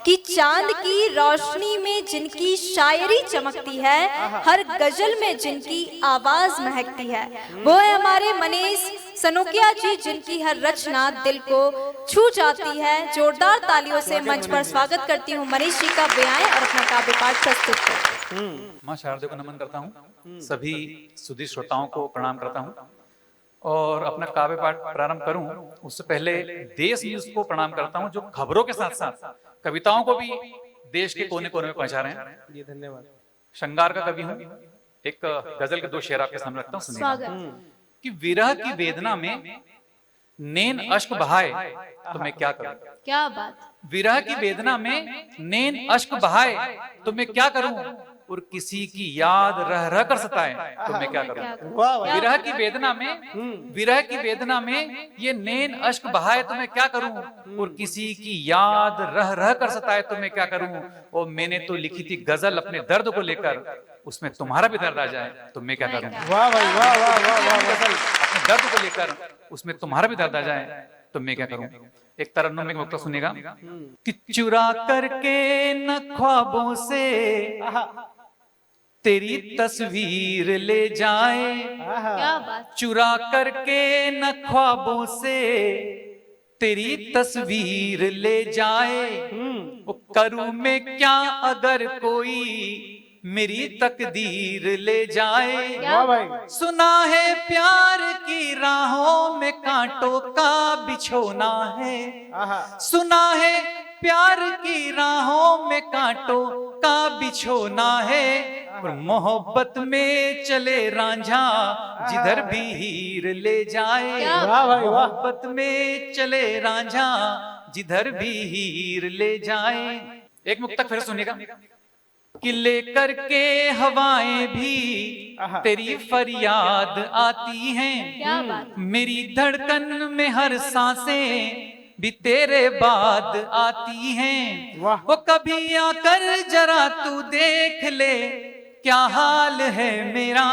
Speaker 1: कि चांद की रोशनी में जिनकी शायरी चमकती है, हर गजल में जिनकी आवाज महकती है, वो है हमारे मनीष सनोकिया जी, जिनकी हर रचना दिल को छू जाती है। जोरदार तालियों से मंच पर स्वागत करती हूँ मनीष जी का। वे आए और अपना काव्य पाठ प्रस्तुत करें।
Speaker 7: माँ शारदे को नमन करता हूँ, सभी सुधी श्रोताओं को प्रणाम करता हूँ और अपना काव्य पाठ प्रारंभ करूं उससे पहले देश न्यूज को प्रणाम करता हूं, जो खबरों के साथ साथ कविताओं को भी देश के कोने कोने में पहुंचा रहे हैं।
Speaker 2: जी धन्यवाद।
Speaker 7: श्रृंगार का कवि हूं। एक गजल के 2 शेर आपके सामने रखता हूं, सुनिए। कि विरह की वेदना में नैन अश्क बहाए तो मैं क्या करूं।
Speaker 1: क्या बात।
Speaker 7: विरह की वेदना में नैन अश्क बहाए तो मैं क्या करूं, और किसी की याद रह रह कर सताए तो मैं क्या करूं।
Speaker 2: वाह वाह।
Speaker 7: विरह की वेदना में ये नैन अश्क बहाए तो मैं क्या करूं, और किसी की याद रह रह कर सताए तो मैं क्या करूं। और मैंने तो लिखी थी गजल अपने दर्द को लेकर, उसमें तुम्हारा भी दर्द आ जाए तो मैं क्या करूं।
Speaker 2: वाह भाई, वाह वाह वाह वाह।
Speaker 7: गजल अपने दर्द को लेकर उसमें तुम्हारा भी दर्द आ जाए तो मैं क्या करूं। एक तरन्नुम में मुक्ता सुनेगा कि चुरा करके न ख्वाबों से तेरी तस्वीर ले जाए,
Speaker 1: क्या बात।
Speaker 7: चुरा करके न ख्वाबों से तेरी तस्वीर ले जाए। वो करूं मैं क्या अगर कोई मेरी तकदीर ले जाए।
Speaker 2: वाह भाई।
Speaker 7: सुना है प्यार की राहों में कांटों का बिछोना है, सुना है प्यार की राहों में कांटों का बिछोना है। और मोहब्बत में चले रांझा जिधर भी हीर ले जाए।
Speaker 2: वाह भाई वाह।
Speaker 7: मोहब्बत में चले रांझा जिधर भी हीर ले जाए। एक मुक्तक फिर सुनिएगा कि लेकर के हवाएं भी तेरी फरियाद आती हैं,
Speaker 1: क्या बात।
Speaker 7: मेरी धड़कन में हर सांसें भी तेरे बाद आती हैं।
Speaker 2: वाह।
Speaker 7: वो कभी आकर जरा तू देख ले क्या हाल है मेरा,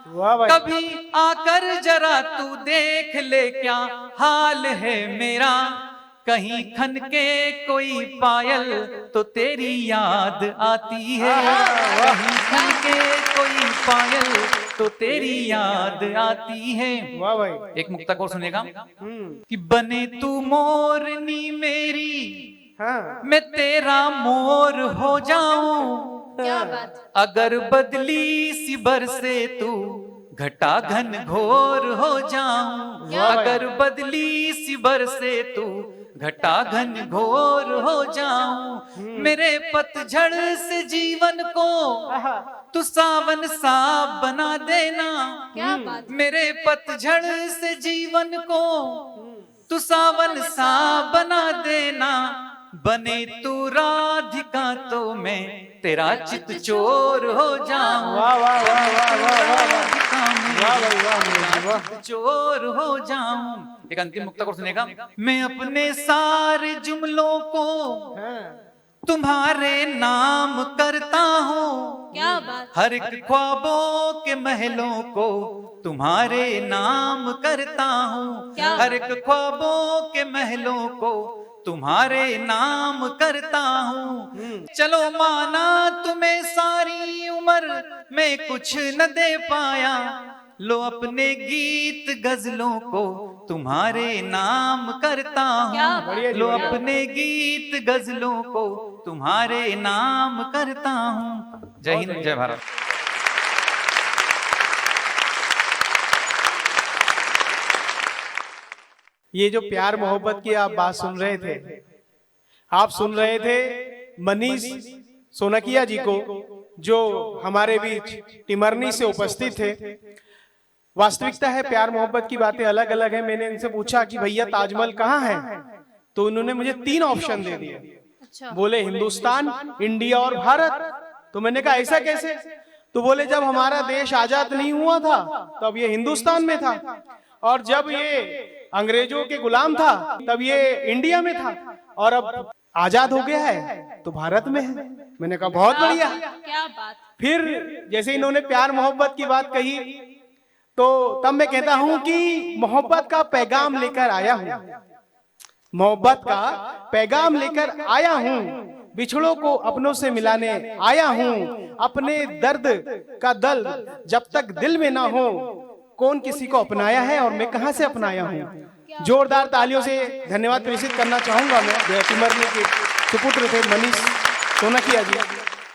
Speaker 2: वाह भाई।
Speaker 7: कभी आकर जरा तू देख ले क्या हाल है मेरा। कहीं खन के कोई पायल तो तेरी याद आती है, कहीं खन के कोई पायल तो तेरी याद आती है।
Speaker 2: वाह भाई।
Speaker 7: एक मुक्तक और सुनेगा कि बने तू मोरनी मेरी
Speaker 2: हाँ।
Speaker 7: मैं तेरा मोर हो जाऊं,
Speaker 1: क्या बात।
Speaker 7: अगर बदली सी बरसे तू घटा घन घोर हो जाऊं, अगर बदली सी बरसे तू घटा घन घोर हो जाऊं। मेरे पतझड़ से जीवन को तू सावन सा बना देना,
Speaker 1: क्या बात।
Speaker 7: मेरे पतझड़ से जीवन को तू सावन सा बना देना। बने तू राधिका तो मैं तेरा चित चोर हो जाऊं।
Speaker 2: वाह वाह वाह वाह वाह वाह।
Speaker 7: राधिका में
Speaker 2: वाह भाई वाह।
Speaker 7: चोर हो जाऊं। एक अंतिम मुक्तक और सुनेगा। मैं अपने सारे जुमलों को तुम्हारे नाम करता हूँ,
Speaker 1: क्या बात।
Speaker 7: हर एक ख्वाबों के महलों को तुम्हारे नाम करता हूँ,
Speaker 1: क्या?
Speaker 7: हर एक ख्वाबों के महलों को तुम्हारे नाम करता हूँ। चलो माना तुम्हें सारी उम्र मैं कुछ न दे पाया, लो अपने गीत गजलों को तुम्हारे नाम करता
Speaker 1: क्या
Speaker 7: हूँ,
Speaker 1: बात।
Speaker 7: लो अपने गीत गजलों को तुम्हारे नाम करता हूँ। जय हिंद, जय भारत।
Speaker 2: ये जो प्यार मोहब्बत की आप बात सुन रहे थे, आप सुन रहे थे मनीष सोनकिया जी को, जो हमारे बीच टिमरनी से उपस्थित थे। वास्तविकता है प्यार मोहब्बत की बातें अलग अलग है। मैंने इनसे पूछा कि भैया ताजमहल कहाँ है, तो उन्होंने मुझे 3 ऑप्शन दे दिए।
Speaker 1: अच्छा।
Speaker 2: बोले हिंदुस्तान, इंडिया और भारत। तो मैंने कहा ऐसा कैसे? तो बोले जब हमारा देश आजाद नहीं हुआ था तब ये हिंदुस्तान में था, और जब ये अंग्रेजों के गुलाम था तब ये इंडिया में था, और अब आजाद हो गया है तो भारत में है। मैंने कहा बहुत बढ़िया।
Speaker 1: क्या बात।
Speaker 2: फिर जैसे इन्होंने प्यार मोहब्बत की बात कही, तो तब मैं कहता हूं कि मोहब्बत का पैगाम लेकर आया हूं, मोहब्बत का पैगाम लेकर आया हूं, बिछड़ों को अपनों से मिलाने आया हूं। अपने दर्द का दल जब तक दिल में ना हो, कौन किसी को अपनाया है और मैं कहां से अपनाया हूं। जोरदार तालियों से धन्यवाद प्रेषित करना चाहूंगा मैं टिमरनी के सुपुत्र थे मनीष सोनकिया जी।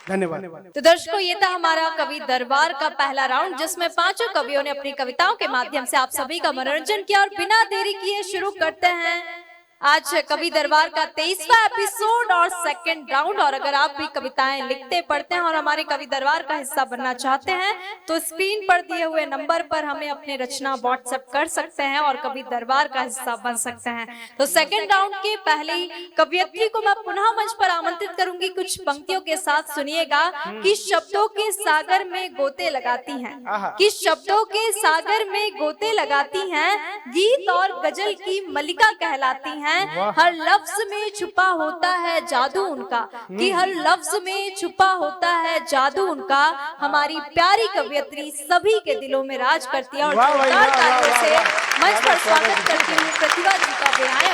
Speaker 2: धन्यवाद।
Speaker 1: तो दर्शकों, ये था हमारा कवि दरबार का पहला राउंड, जिसमें 5 कवियों ने अपनी कविताओं के माध्यम से आप सभी का मनोरंजन किया। और बिना देरी किए शुरू करते हैं आज कवि दरबार का 23वां एपिसोड और 2nd राउंड। और अगर आप भी कविताएं लिखते पढ़ते हैं और हमारे कवि दरबार का हिस्सा बनना चाहते हैं तो स्क्रीन पर दिए हुए नंबर पर हमें अपनी रचना व्हाट्सएप कर सकते हैं और कवि दरबार का हिस्सा बन सकते हैं। तो 2nd राउंड के पहले कवियत्री को मैं पुनः मंच पर आमंत्रित करूंगी। कुछ पंक्तियों के साथ सुनिएगा कि शब्दों के सागर में गोते लगाती हैं, कि शब्दों के सागर में गोते लगाती हैं, गीत और गजल की मलिका कहलाती हैं। हर लफ्ज में छुपा होता है जादू उनका, कि हर लफ्ज में छुपा होता है जादू उनका। हमारी प्यारी कवियत्री सभी के दिलों में राज करती है। और जोरदार तालियों से मंच पर स्वागत करती हूँ प्रतिभा जी का।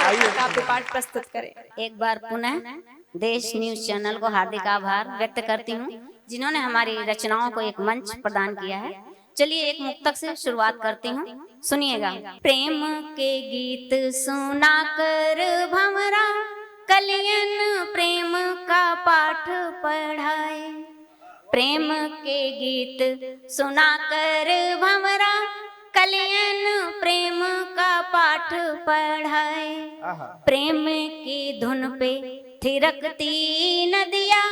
Speaker 1: और काव्य पाठ प्रस्तुत करें।
Speaker 3: एक बार पुनः देश न्यूज चैनल को हार्दिक आभार व्यक्त करती हूँ, जिन्होंने हमारी रचनाओं को एक मंच प्रदान किया है। चलिए एक मुक्तक से शुरुआत करती हूँ, सुनिएगा। प्रेम के गीत सुनाकर भंवरा कलियन प्रेम का पाठ पढ़ाए, प्रेम के गीत सुनाकर भंवरा कलियन प्रेम का पाठ पढ़ाए। प्रेम की धुन पे थिरकती नदिया,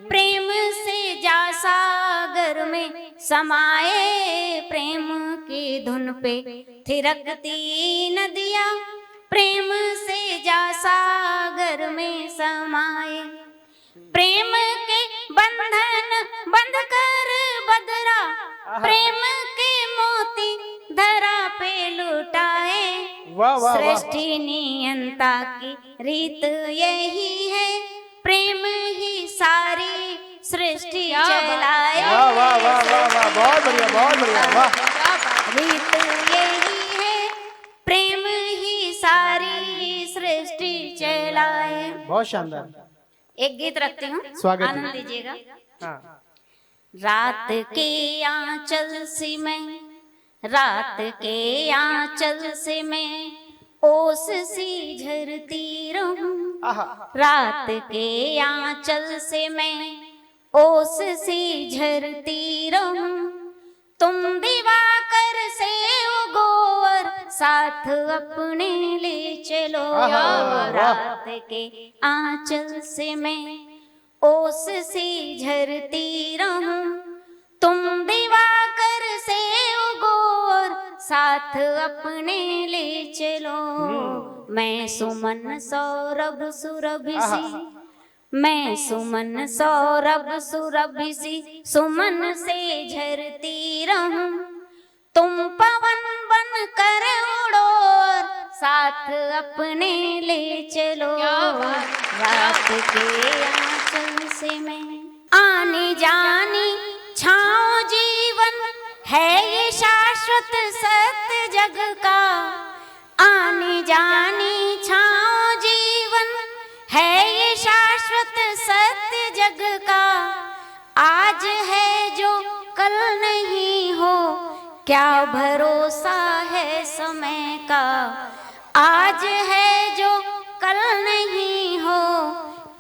Speaker 3: प्रेम से जा सागर में समाए। प्रेम की धुन पे थिरकती नदिया, प्रेम से जा सागर में समाए। प्रेम के बंधन बंध कर बदरा, प्रेम के मोती धरा पे लुटाए। सृष्टि नियंता की रीत यही है, प्रेम ही सारी सृष्टि चलाए।
Speaker 2: वाह वाह वाह वाह वाह, बहुत बढ़िया बहुत बढ़िया, वाह।
Speaker 3: रीत यही है, प्रेम ही सारी सृष्टि चलाए।
Speaker 2: बहुत शानदार।
Speaker 3: एक गीत रखती हूँ,
Speaker 2: स्वागत है।
Speaker 3: आनंद लीजिएगा।
Speaker 2: हाँ।
Speaker 3: रात के आंचल से मैं, रात के आंचल से मैं ओस सी झरती रहूं। रात के आंचल से मैं ओस सी झरती रहूं। तुम दिवाकर से उगो और साथ अपने ले चलो। रात के आंचल से मैं ओस सी झरती रहूं। तुम दिवाकर से उगो और साथ अपने ले चलो। मैं सुमन सौरभ सुरभि सी, मैं सुमन सौरभ सुरभि सी सुमन से झरती रहूं। तुम पवन बन अपने ले चलो रात के आंचल से मैं। आने जाने छाओ जीवन है ये शाश्वत सत्य जग का, आने जाने छाओ जीवन है ये शाश्वत सत्य जग का। आज है जो कल नहीं हो क्या भरोसा है समय का, आज है जो कल नहीं हो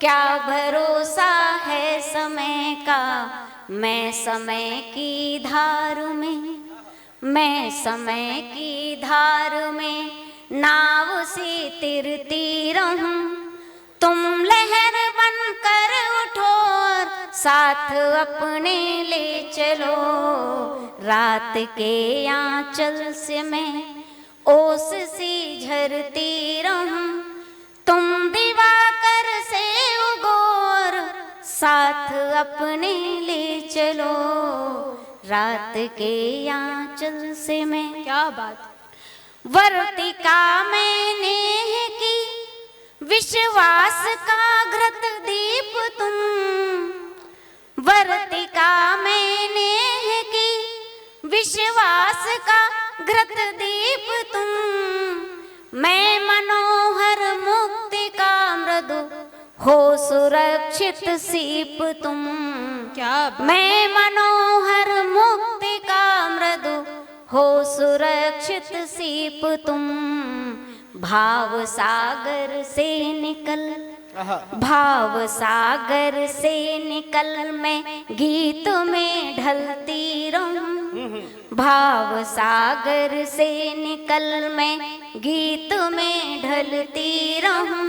Speaker 3: क्या भरोसा है समय का। मैं समय की धार में, मैं समय की धार में नाव से तिरती रहूं, तुम लहर बनकर उठो और साथ अपने ले चलो। रात के आंचल से मैं ओस सी झरती रहूं, तुम दिवाकर से उगोर साथ अपने ले चलो। रात के आंचल से मैं।
Speaker 1: क्या बात।
Speaker 3: वर्तिका मैंने की विश्वास का घृत दीप तुम, वर्तिका मैंने की विश्वास का घृत दीप तुम। मैं मनोहर मुक्ति का मृदु हो सुरक्षित सीप तुम।
Speaker 1: क्या बात।
Speaker 3: मैं मनोहर मुक्ति का मृदु हो सुरक्षित सीप तुम। भाव सागर से निकल, भाव सागर से निकल मैं गीत में ढलती रहूं, भाव सागर से निकल मैं गीत में ढलती रहूं।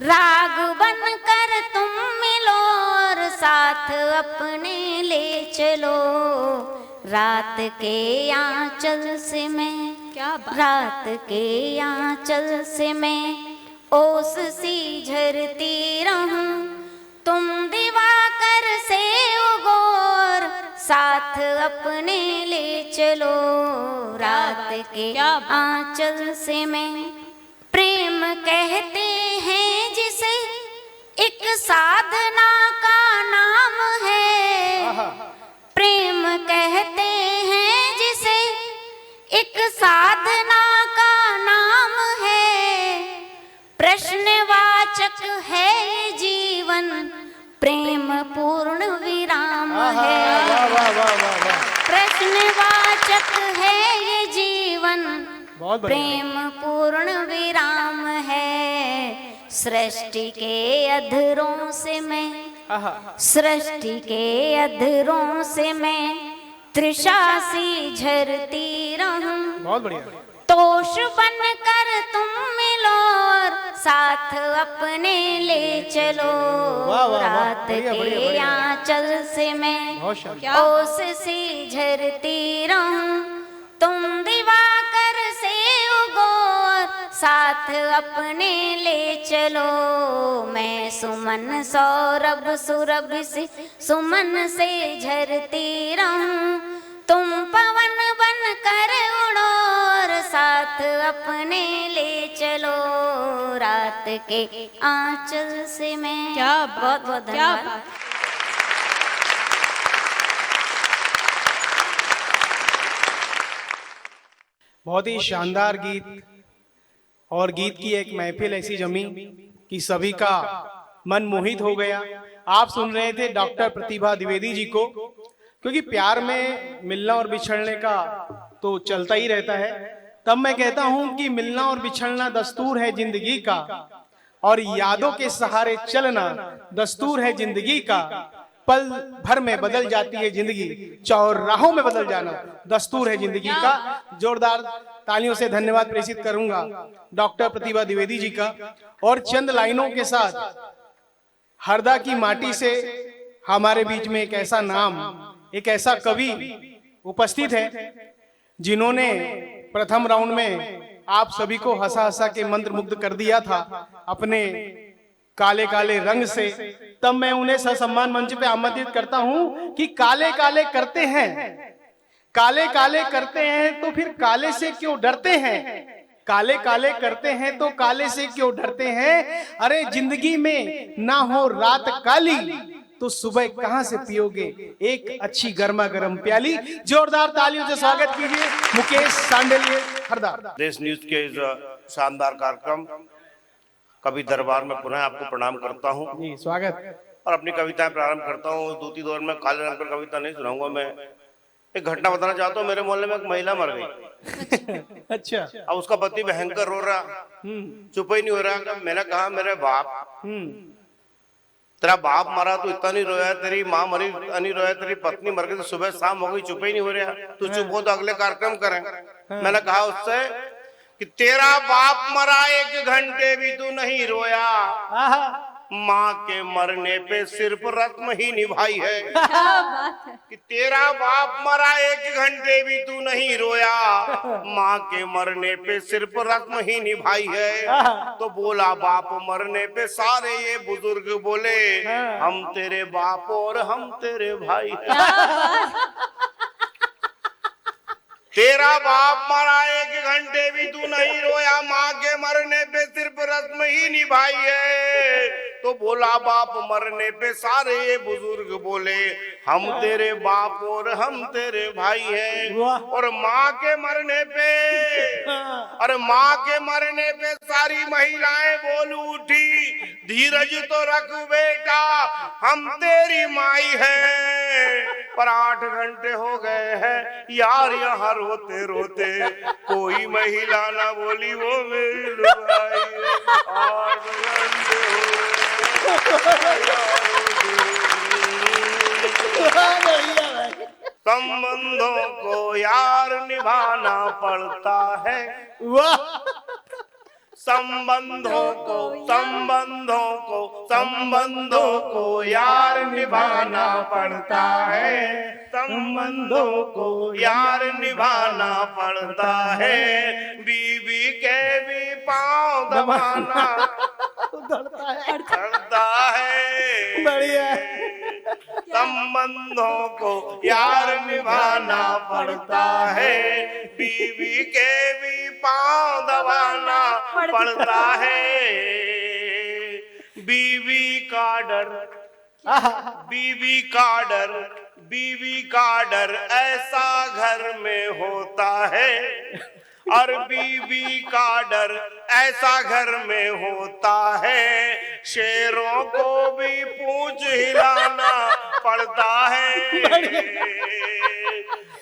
Speaker 3: राग बनकर तुम मिलो और साथ अपने ले चलो। रात के आंचल से मैं,
Speaker 1: क्या बात।
Speaker 3: रात के आंचल से मैं ओस सी झरती रहूं, तुम दिवाकर से उगोर साथ अपने ले चलो। रात के आंचल से मैं। प्रेम कहते हैं जिसे एक साधना का नाम है, प्रेम कहते हैं जिसे एक साधना का नाम है। प्रश्नवाचक है ये जीवन, प्रेम पूर्ण विराम है। प्रश्नवाचक है ये जीवन, प्रेम पूर्ण विराम है। सृष्टि के अधरों से मैं, सृष्टि के अधरों से मैं तृषा सी झरती रहूं।
Speaker 2: बहुत बढ़िया।
Speaker 3: तोष बनकर तुम मिलो और साथ अपने ले चलो। रात के आंचल से मैं ओस सी झरती रहूं, तुम दिवाकर से उगोर साथ अपने ले चलो। मैं सुमन सौरभ सुरभि से सुमन से झरती रहूं, तुम पवन बन कर उड़ो और साथ अपने ले चलो। रात के आंचल से मैं।
Speaker 1: क्या
Speaker 3: बहुत बहुत
Speaker 1: क्या
Speaker 3: धन्यवाद।
Speaker 1: बात।
Speaker 2: बहुत ही शानदार गीत, और गीत की एक महफिल ऐसी जमी कि सभी का मन मोहित हो गया। आप सुन रहे थे डॉक्टर प्रतिभा द्विवेदी जी को, क्योंकि प्यार में मिलना और बिछड़ने का तो चलता ही रहता है। तब मैं कहता हूं कि मिलना और बिछड़ना दस्तूर है जिंदगी का, और यादों के सहारे चलना दस्तूर है जिंदगी का। पल भर में बदल जाती है जिंदगी, चौराहों में बदल जाना दस्तूर है जिंदगी का। जोरदार तालियों से धन्यवाद प्रेषित करूंगा डॉक्टर प्रतिभा द्विवेदी जी का। और चंद लाइनों के साथ हरदा की माटी से हमारे बीच में एक ऐसा नाम, एक ऐसा कवि उपस्थित है जिन्होंने प्रथम राउंड में आप सभी को हंसा हंसा के मंत्र मुग्ध कर दिया था अपने काले काले रंग से। तब मैं उन्हें ससम्मान मंच पे आमंत्रित करता हूं कि काले काले करते हैं, काले काले करते हैं तो फिर काले से क्यों डरते हैं। काले काले करते हैं तो काले से क्यों डरते हैं? अरे जिंदगी में ना हो रात काली तो सुबह कहां से पियोगे एक अच्छी गर्मा गर्म प्याली। जोरदार तालियों से स्वागत कीजिए मुकेश सांडलिए हरदा।
Speaker 4: देश न्यूज के इस शानदार कार्यक्रम कवि दरबार में पुनः आपको प्रणाम करता हूं
Speaker 2: जी स्वागत।
Speaker 4: और अपनी कविताएं प्रारंभ करता हूं। दूती दौर में काले रंग पर कविता नहीं सुनाऊंगा। मैं एक घटना बताना चाहता हूं। मेरे मोहल्ले में एक महिला मर गई।
Speaker 2: अच्छा।
Speaker 4: अब उसका पति भयंकर रो रहा, चुप ही नहीं हो रहा। मैंने कहा मेरे बाप, तेरा बाप मरा तो इतना नहीं रोया, तेरी माँ मरी नहीं रोया, तेरी पत्नी मर गई तो सुबह शाम हो गई, चुप ही नहीं हो रहा। तू चुप हो तो अगले कार्यक्रम करें। मैंने कहा उससे कि तेरा बाप मरा 1 घंटे भी तू नहीं रोया, माँ के मरने पे सिर्फ रस्म ही निभाई है। कि तेरा बाप मरा 1 घंटे भी तू नहीं रोया, माँ के मरने पे सिर्फ रस्म ही निभाई है। तो बोला बाप मरने पे सारे ये बुजुर्ग बोले, हम तेरे बाप और हम तेरे भाई हैं। तेरा बाप मरा 1 घंटे भी तू नहीं रोया, माँ के मरने पे सिर्फ रस्म ही निभाई है। तो बोला बाप मरने पे सारे ये बुजुर्ग बोले, हम तेरे बाप और हम तेरे भाई हैं। और माँ के मरने पे, अरे माँ के मरने पे सारी महिलाएं बोल उठी, धीरज तो रख बेटा, हम तेरी माई हैं। पर 8 घंटे हो गए हैं यार यहाँ रोते रोते, कोई महिला ना बोली वो मेरी लुगाई है। 8 घंटे हो गए संबंधों को यार निभाना पड़ता है। संबंधों को यार निभाना पड़ता है। संबंधों को यार निभाना पड़ता है। बीवी के भी पांव दबाना पड़ता है।
Speaker 2: बढ़िया।
Speaker 4: संबंधों को यार निभाना पड़ता है। बीवी के भी पांव दबाना पड़ता है। बीवी का डर, बीवी का डर, बीवी का डर ऐसा घर में होता है। और बीवी का डर ऐसा घर में होता है, शेरों को भी पूंछ हिलाना पड़ता है।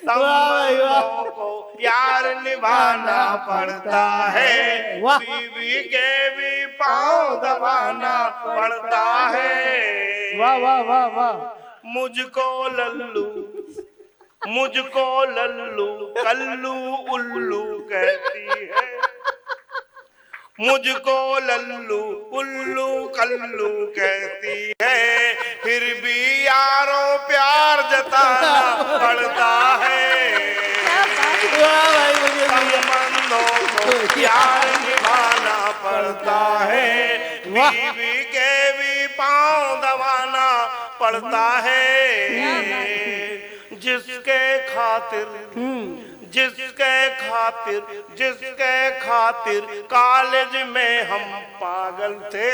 Speaker 4: संबंधों को यार निभाना पड़ता है। बीवी के भी पांव दबाना पड़ता है।
Speaker 2: वाह वाह वाह वाह।
Speaker 4: मुझको लल्लू कल्लू उल्लू कहती है। मुझको लल्लू उल्लू कल्लू कहती है, फिर भी यारों प्यार जताना पड़ता है। संबंधों को यार निभाना पड़ता है। बीवी के भी पांव दबाना पड़ता है। जिसके खातिर कॉलेज में हम पागल थे।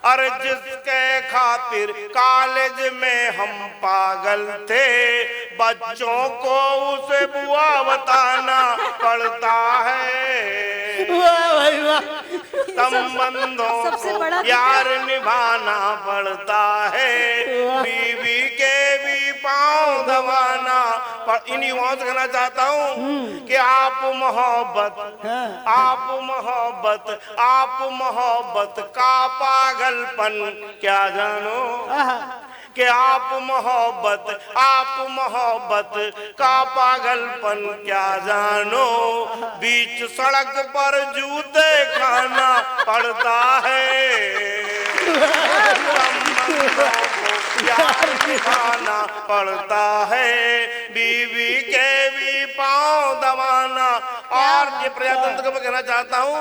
Speaker 4: अरे जिसके खातिर कॉलेज में हम पागल थे, बच्चों को उसे बुआ बताना पड़ता है। संबंधों को यार निभाना पड़ता है। बीवी के भी पांव दबाना पर। इन्हीं वहां से कहना चाहता हूँ कि आप मोहब्बत का पागलपन क्या जानो। कि आप मोहब्बत का पागलपन क्या जानो। बीच सड़क पर जूते खाना पड़ता है। यार निभाना पड़ता है। बीवी के भी पांव दबाना। और ये प्रजातंत्र को मैं कहना चाहता हूँ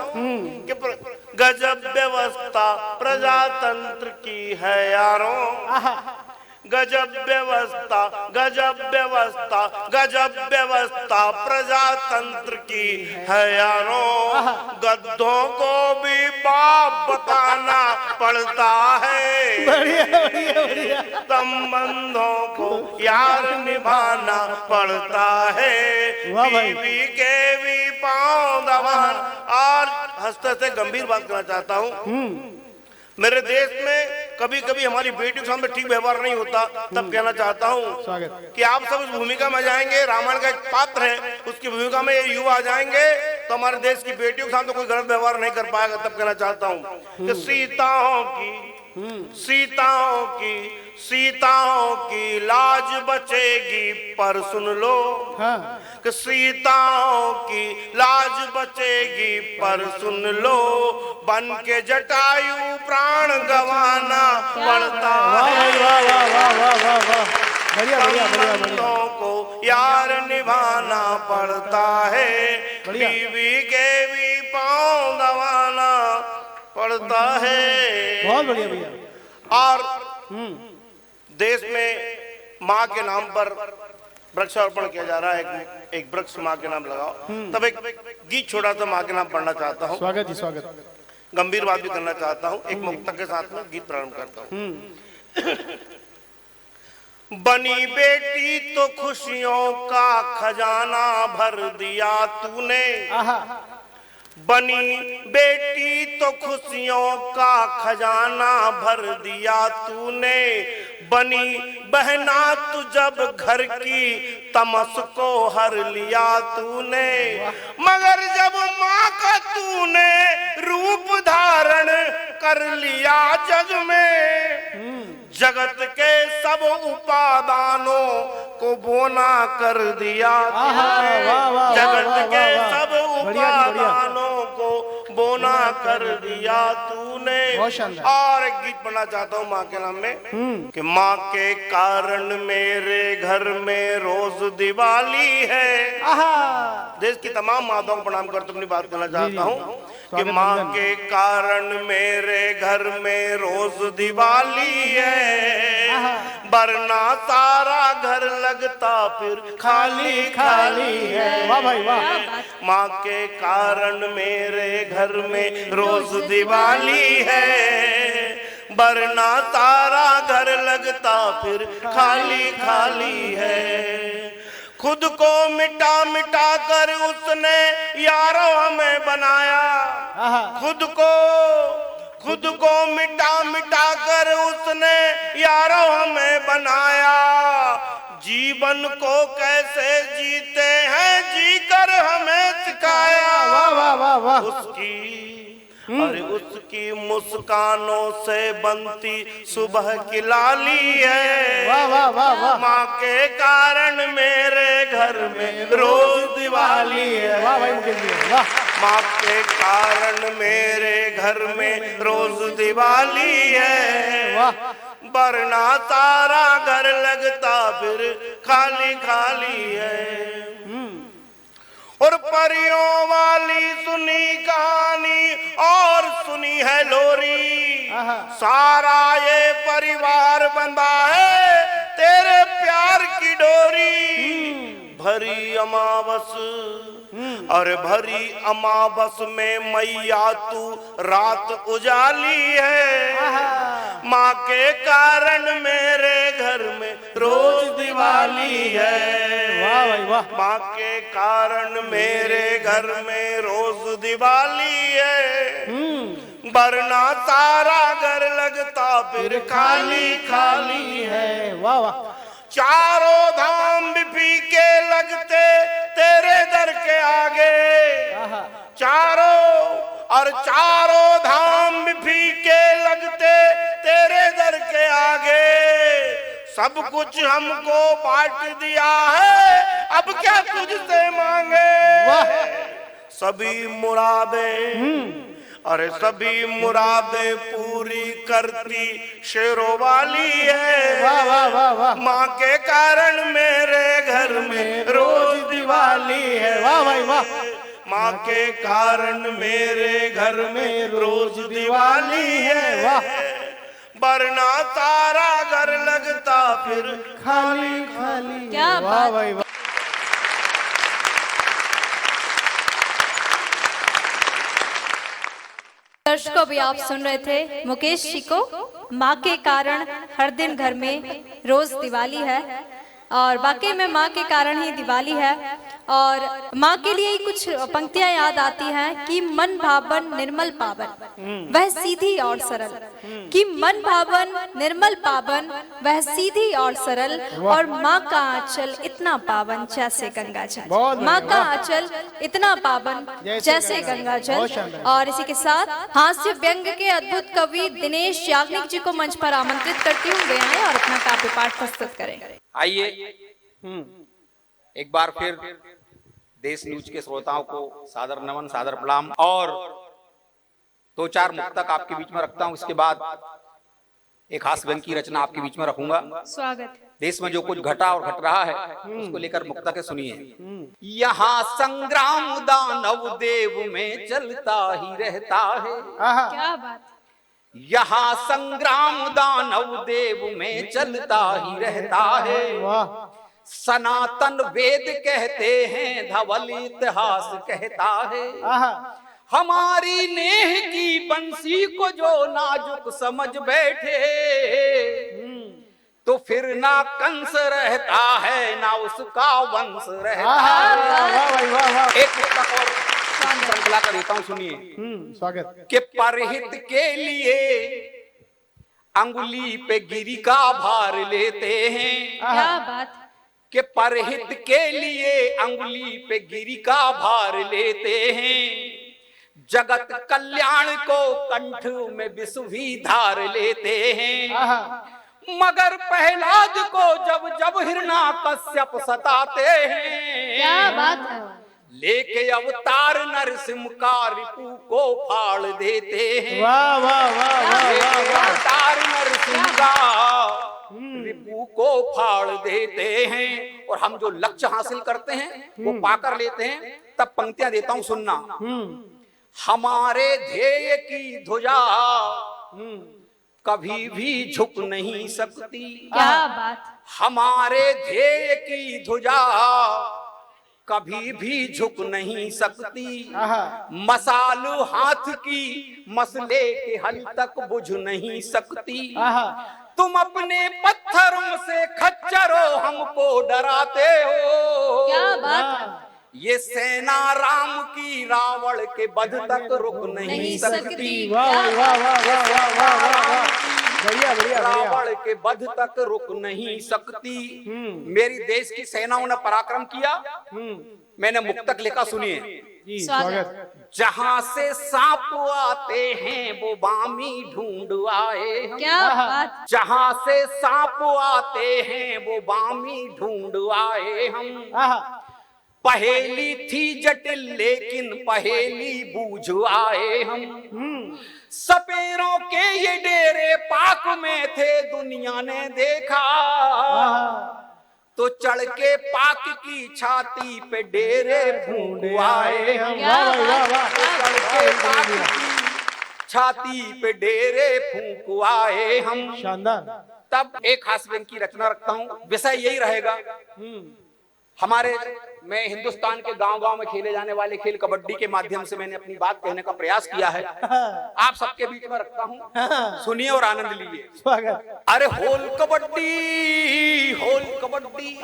Speaker 4: कि गजब व्यवस्था प्रजातंत्र की है यारों। गजब व्यवस्था, गजब व्यवस्था, गजब व्यवस्था प्रजातंत्र की है यारों। गद्धों को भी बाप बताना पड़ता है। संबंधों को यार निभाना पड़ता है। बीवी के भी पांव दबाना। और हंसते से गंभीर बात करना चाहता हूँ, मेरे देश में कभी कभी हमारी बेटियों के सामने ठीक व्यवहार नहीं होता, तब कहना चाहता हूँ कि आप सब उस भूमिका में जाएंगे, रामायण का एक पात्र है, उसकी भूमिका में ये युवा जाएंगे तो हमारे देश की बेटियों के सामने कोई गलत व्यवहार नहीं कर पाएगा। तब कहना चाहता हूँ कि सीताओं की लाज बचेगी, पर सुन लो कि सीताओं की लाज बचेगी, पर सुन लो बन के जटायु प्राण गंवाना पड़ता है। संबंधों को यार निभाना पड़ता है। बीवी के भी पांव दबाना पड़ता है।
Speaker 2: बहुत बढ़िया भैया।
Speaker 4: और देश में माँ के नाम पर वृक्षारोपण किया जा रहा है। एक वृक्ष माँ के नाम लगाओ। तब एक गीत छोटा सा माँ के नाम पढ़ना चाहता हूँ।
Speaker 2: स्वागत जी, स्वागत।
Speaker 4: गंभीर बात भी करना चाहता हूँ। एक मुक्तक के साथ में गीत प्रारंभ करता हूँ। बनी बेटी तो खुशियों का खजाना भर दिया तूने। बनी बेटी तो खुशियों का खजाना भर दिया तूने। बनी बहना तू जब घर की तमस को हर लिया तूने। मगर जब माँ का तूने रूप धारण कर लिया जग में, जगत के सब उपादानों को बोना कर दिया तूने। जगत के सब उपादानों को बोना कर दिया तूने। और एक गीत पढ़ना चाहता हूँ माँ के नाम में कि माँ के कारण मेरे घर में रोज दिवाली है। देश की तमाम माताओं को प्रणाम करते अपनी बात करना चाहता हूँ कि माँ के कारण मेरे घर में रोज दिवाली है। वरना सारा घर लगता फिर खाली खाली है।
Speaker 2: वाह भाई वाह।
Speaker 4: माँ के कारण मेरे घर में रोज दिवाली है। वरना सारा घर लगता फिर खाली खाली है। खुद को मिटा मिटा कर उसने यारों हमें बनाया। खुद को मिटा मिटा कर उसने यारों हमें बनाया। जीवन को कैसे जीते हैं जीकर हमें सिखाया।
Speaker 2: वाह वाह वाह वाह।
Speaker 4: उसकी मुस्कानों से बनती सुबह की लाली है।
Speaker 2: वाह वाह वाह वाह।
Speaker 4: माँ के कारण मेरे घर में रोज दिवाली है।
Speaker 2: वाह भाई मुकेश जी वाह।
Speaker 4: माँ के कारण मेरे घर में रोज दिवाली है।
Speaker 2: वाह।
Speaker 4: वरना सारा घर लगता फिर खाली खाली है। और परियों वाली सुनी कहानी और सुनी है लोरी। सारा ये परिवार बंधा है तेरे प्यार की डोरी। भरी अमावस और भरी अमावस में मैया तू रात उजाली है। माँ के कारण मेरे घर में रोज दिवाली है।
Speaker 2: वाह भाई वाह।
Speaker 4: माँ के कारण मेरे घर में रोज दिवाली है। वरना सारा घर लगता फिर खाली खाली है।
Speaker 2: वाह वाह।
Speaker 4: चारों धाम भी फीके लगते तेरे दर के आगे। चारों धाम भी फीके लगते तेरे दर के आगे। सब कुछ हमको बांट दिया है अब क्या तुझसे मांगे। सभी मुरादें पूरी करती शेरों वाली है।
Speaker 2: वाह वाह वाह वाह।
Speaker 4: माँ के कारण मेरे घर में रोज दिवाली है।
Speaker 2: वाह भाई वाह।
Speaker 4: माँ के कारण मेरे घर में रोज दिवाली है।
Speaker 2: वाह।
Speaker 4: वरना सारा घर लगता फिर
Speaker 2: खाली खाली।
Speaker 1: क्या
Speaker 2: वाह
Speaker 1: बात।
Speaker 2: भाई वाह।
Speaker 1: दर्शकों भी आप सुन रहे थे मुकेश जी को। माँ के कारण हर दिन घर में रोज दिवाली है और वाकई में माँ के कारण ही दिवाली है। और माँ के लिए ही कुछ पंक्तियां याद आती हैं कि मन भावन निर्मल पावन वह सीधी और सरल, कि मन भावन निर्मल पावन वह सीधी और सरल, और माँ का आंचल इतना पावन जैसे गंगा जल।
Speaker 2: बहुत
Speaker 1: माँ
Speaker 2: बढ़िया,
Speaker 1: का आंचल इतना पावन जैसे गंगा जल।
Speaker 2: बहुत शानदार।
Speaker 1: और इसी के साथ हास्य व्यंग के अद्भुत कवि दिनेश याग्निक जी को मंच पर आमंत्रित करती हूँ, वे आए और अपना काव्य पाठ प्रस्तुत करें।
Speaker 5: आइए एक बार फिर देश न्यूज के श्रोताओं को सादर नमन, सादर प्रणाम। और दो चार मुक्तक आपके बीच में रखता हूं, इसके बाद एक हास्य व्यंग की रचना आपके बीच में रखूंगा।
Speaker 1: स्वागत।
Speaker 5: देश में जो कुछ घटा और घट रहा है उसको लेकर मुक्तक सुनिए। यहाँ संग्राम दानव देव में चलता ही रहता है,
Speaker 2: आहा।
Speaker 1: क्या बात।
Speaker 5: यहाँ संग्राम दानव देव में चलता ही रहता है।
Speaker 2: वाह।
Speaker 5: सनातन वेद कहते हैं, धवल इतिहास कहता है।
Speaker 2: आहा।
Speaker 5: हमारी नेह की बंसी को जो नाजुक समझ बैठे, तो फिर ना कंस रहता है ना उसका वंश रहता
Speaker 2: आहा।
Speaker 5: है।
Speaker 2: वाह भाई वाह वाह।
Speaker 5: एक मुक्तक और श्रृंखला का देता हूं, सुनिए।
Speaker 2: स्वागत।
Speaker 5: कि परहित के लिए अंगुली पे गिरी का भार लेते हैं।
Speaker 1: क्या बात।
Speaker 5: कि परहित के लिए अंगुली पे गिरी का भार लेते हैं, जगत कल्याण को कंठ में विष भी धार लेते हैं।
Speaker 2: आहा।
Speaker 5: मगर प्रहलाद को जब जब हिरण्याकश्यप सताते हैं,
Speaker 1: क्या बात है।
Speaker 5: लेके अवतार नरसिंह का रिपु को फाड़ देते हैं।
Speaker 2: वाह वाह वाह वाह वाह वाह।
Speaker 5: अवतार नरसिंह का रिपु को फाड़ देते हैं। और हम जो लक्ष्य हासिल करते हैं वो पाकर लेते हैं। तब पंक्तियां देता हूं, सुनना। हमारे ध्येय की ध्वजा कभी भी झुक नहीं सकती।
Speaker 1: क्या बात।
Speaker 5: हमारे ध्येय की ध्वजा कभी भी झुक नहीं सकती।
Speaker 2: आहा।
Speaker 5: मसाल हाथ की मसले के हल तक बुझ नहीं सकती।
Speaker 2: आहा।
Speaker 5: तुम अपने पत्थरों से खच्चरों हमको डराते हो।
Speaker 1: क्या बात है।
Speaker 5: ये सेना राम की रावण के वध तक रुक नहीं सकती।
Speaker 2: वाह वाह वाह वाह वाह वाह वाह। बढ़िया बढ़िया बढ़िया।
Speaker 5: रावण के वध तक रुक नहीं सकती। मेरी देश की सेनाओं ने पराक्रम किया। मैंने मुक्तक लिखा, सुनिए।
Speaker 2: जी स्वागत।
Speaker 5: जहां से सांप आते हैं वो बामी ढूंढ आए हम।
Speaker 1: क्या बात।
Speaker 5: जहां से सांप आते हैं वो बामी ढूंढ आए हम।
Speaker 2: आहा।
Speaker 5: पहेली थी जटिल लेकिन पहेली बूझ आए हम। सपेरों के ये डेरे पाक में थे, दुनिया ने देखा तो चढ़ के पाक की छाती पे डेरे फूंक आए हम। चढ़ के पाक की छाती पे डेरे फूंक आए हम।
Speaker 2: शानदार।
Speaker 5: तब एक हास्य व्यंग की रचना रखता हूं, विषय यही रहेगा। हमारे मैं हिंदुस्तान के गांव-गांव में खेले जाने वाले खेल कबड्डी के माध्यम से मैंने अपनी बात कहने का प्रयास किया है। आप सबके बीच में रखता हूं, सुनिए और आनंद लीजिए।
Speaker 2: स्वागत।
Speaker 5: अरे होल कबड्डी, होल कबड्डी,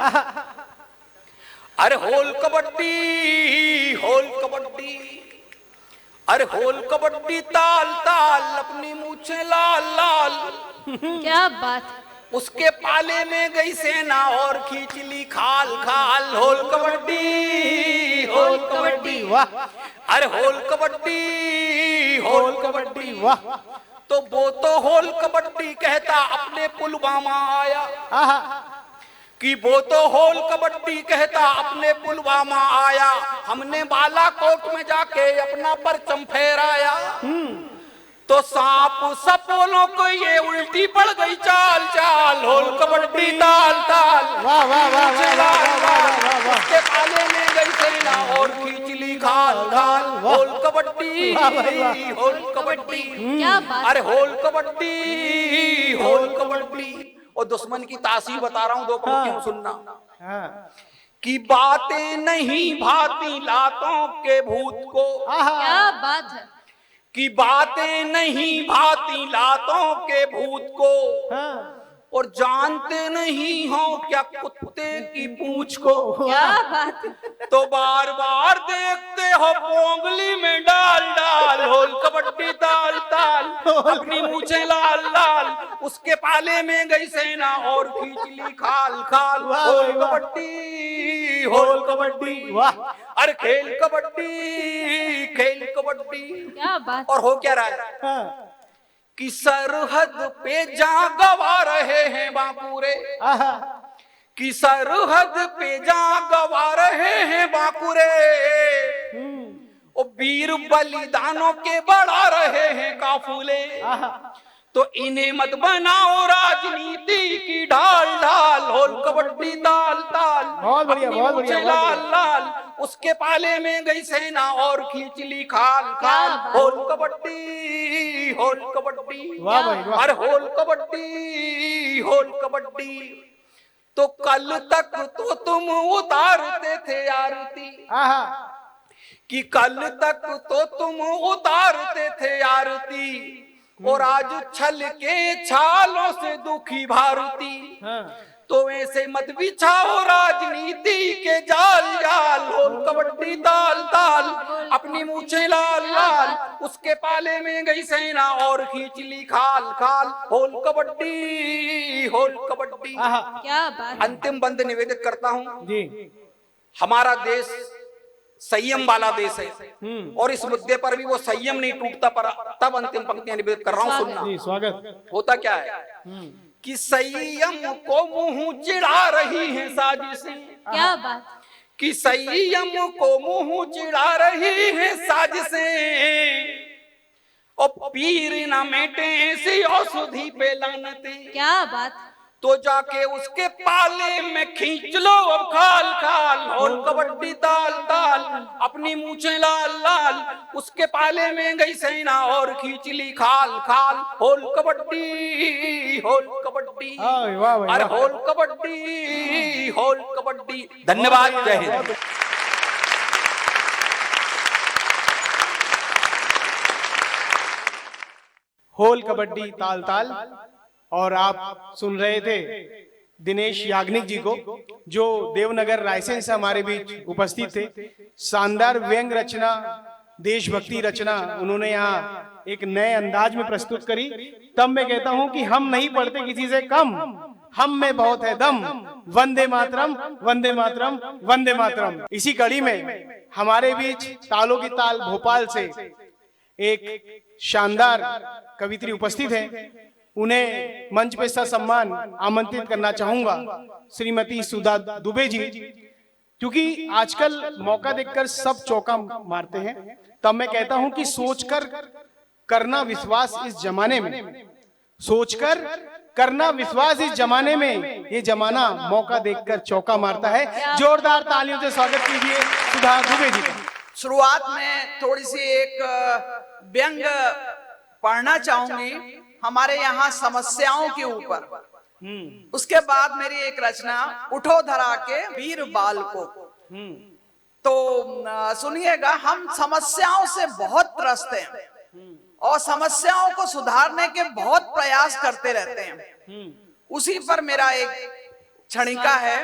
Speaker 5: अरे होल कबड्डी, होल कबड्डी, अरे होल कबड्डी, ताल ताल अपनी मूछें लाल लाल।
Speaker 1: क्या बात।
Speaker 5: उसके पाले में गई सेना और खींच ली खाल खाल। होल कबड्डी, होल कबड्डी,
Speaker 2: वाह।
Speaker 5: अरे होल कबड्डी, होल कबड्डी,
Speaker 2: वाह।
Speaker 5: तो वो तो होल कबड्डी कहता अपने पुलवामा आया।
Speaker 2: आहा।
Speaker 5: कि वो तो होल कबड्डी कहता अपने पुलवामा आया। हमने बालाकोट में जाके अपना परचम फहराया। तो सांप सपोलों को ये उल्टी पड़ गई चाल चाल। होल कबड्डी ताल ताल,
Speaker 2: वाह वाह वाह वाह वाह वाह वाह।
Speaker 5: उसके पाले में गई सेना और खींच ली खाल खाल। होल कबड्डी कबड्डी होल कबड्डी,
Speaker 1: क्या बात
Speaker 5: अरे होल कबड्डी होल कबड्डी। और दुश्मन की तासीर बता रहा हूं, दो पंक्तियों सुनना।
Speaker 2: हाँ।
Speaker 5: कि बातें नहीं भाती लातों के भूत को,
Speaker 1: क्या बात है।
Speaker 5: कि बातें नहीं भाती लातों के भूत को,
Speaker 2: हाँ।
Speaker 5: और जानते नहीं हो क्या कुत्ते की पूंछ को।
Speaker 1: क्या बात है।
Speaker 5: तो बार बार देखते हो पोंगली में डाल डाल, होल कबड्डी ताल ताल, अपनी मूछें लाल लाल, उसके पाले में गई सेना और खींच ली खाल खाल। होल कबड्डी होल कबड्डी,
Speaker 2: वाह।
Speaker 5: अरे खेल कबड्डी खेल कबड्डी।
Speaker 1: क्या बात।
Speaker 5: और हो क्या रहा है
Speaker 2: हाँ।
Speaker 5: कि सरहद पे जा गवा रहे हैं बांकुरे,
Speaker 2: आहा।
Speaker 5: कि सरहद पे जा गवा रहे हैं बांकुरे, और वीर बलिदानों के बढ़ा रहे हैं काफूले। तो इन्हें मत बनाओ राजनीति की ढाल ढाल, होल कबड्डी ताल ताल,
Speaker 2: बहुत बढ़िया,
Speaker 5: अपनी
Speaker 2: बहुत बढ़िया,
Speaker 5: मूछें
Speaker 2: बहुत
Speaker 5: लाल
Speaker 2: बढ़िया।
Speaker 5: लाल, उसके पाले में गई सेना और खींच ली खाल खाल। होल कबड्डी होल कबड्डी,
Speaker 2: वाह भाई वाह।
Speaker 5: अरे होल कबड्डी होल कबड्डी। तो कल तक तो तुम उतारते थे आरती,
Speaker 2: आहा।
Speaker 5: कि कल तक तो तुम उतारते थे आरती, और आज छल के छालों से दुखी भारती।
Speaker 2: हाँ।
Speaker 5: तो ऐसे मत बिछाओ राजनीति के जाल जाल, होल कबड्डी ताल ताल, अपनी मूछें लाल लाल, उसके पाले में गई सेना और खींच ली खाल खाल। होल कबड्डी होल कबड्डी।
Speaker 2: आहा।
Speaker 1: क्या बात।
Speaker 5: अंतिम बंद निवेदित करता हूं।
Speaker 2: जी।
Speaker 5: हमारा देश संयम वाला देश है, और इस मुद्दे पर भी वो संयम नहीं टूटता, पर तब अंतिम पंक्तियां निवेदित कर रहा हूं, सुनना।
Speaker 2: जी स्वागत।
Speaker 5: होता क्या है कि संयम को मुंह चिढ़ा रही है साजिशें,
Speaker 1: क्या बात।
Speaker 5: कि संयम को मुंह चिढ़ा रही है साजिशें, और पीर न मेटे ऐसी औषधि पे लानतें।
Speaker 1: क्या बात।
Speaker 5: तो जाके उसके पाले में खींच लो अब खाल खाल, होल कबड्डी ताल ताल, अपनी मूछें लाल लाल, उसके पाले में गई सेना और खींच ली खाल खाल। होल कबड्डी होल कबड्डी,
Speaker 2: वाह भाई,
Speaker 5: अरे
Speaker 2: वाह।
Speaker 5: होल कबड्डी होल कबड्डी। धन्यवाद, जय हिंद।
Speaker 2: होल कबड्डी ताल ताल। और आप सुन रहे थे दिनेश याग्निक जी को, जो देवनगर रायसेन से हमारे बीच उपस्थित थे। शानदार व्यंग रचना, देशभक्ति रचना उन्होंने यहाँ एक नए अंदाज में प्रस्तुत करी। तब मैं कहता हूँ कि हम नहीं पढ़ते किसी से कम, हम में बहुत है दम। वंदे मातरम वंदे मातरम वंदे मातरम। इसी कड़ी में हमारे बीच तालों की ताल भोपाल से एक शानदार कवित्री उपस्थित है। उन्हें मंच पे सम्मान आमंत्रित करना चाहूंगा, श्रीमती सुधा दुबे जी, क्योंकि आजकल मौका देखकर सब चौका मारते हैं। तब मैं कहता हूं कि सोचकर करना विश्वास इस जमाने में, सोचकर करना विश्वास इस जमाने में, ये जमाना मौका देखकर चौका मारता है। जोरदार तालियों से स्वागत कीजिए सुधा दुबे जी का।
Speaker 6: शुरुआत में थोड़ी सी एक व्यंग पढ़ना चाहूंगी हमारे यहाँ समस्याओं के ऊपर। उसके बाद मेरी एक रचना उठो धरा के वीर बाल को। तो सुनिएगा, हम समस्याओं से बहुत त्रस्त हैं और समस्याओं को सुधारने के बहुत प्रयास करते रहते हैं। उसी पर मेरा एक क्षणिका है।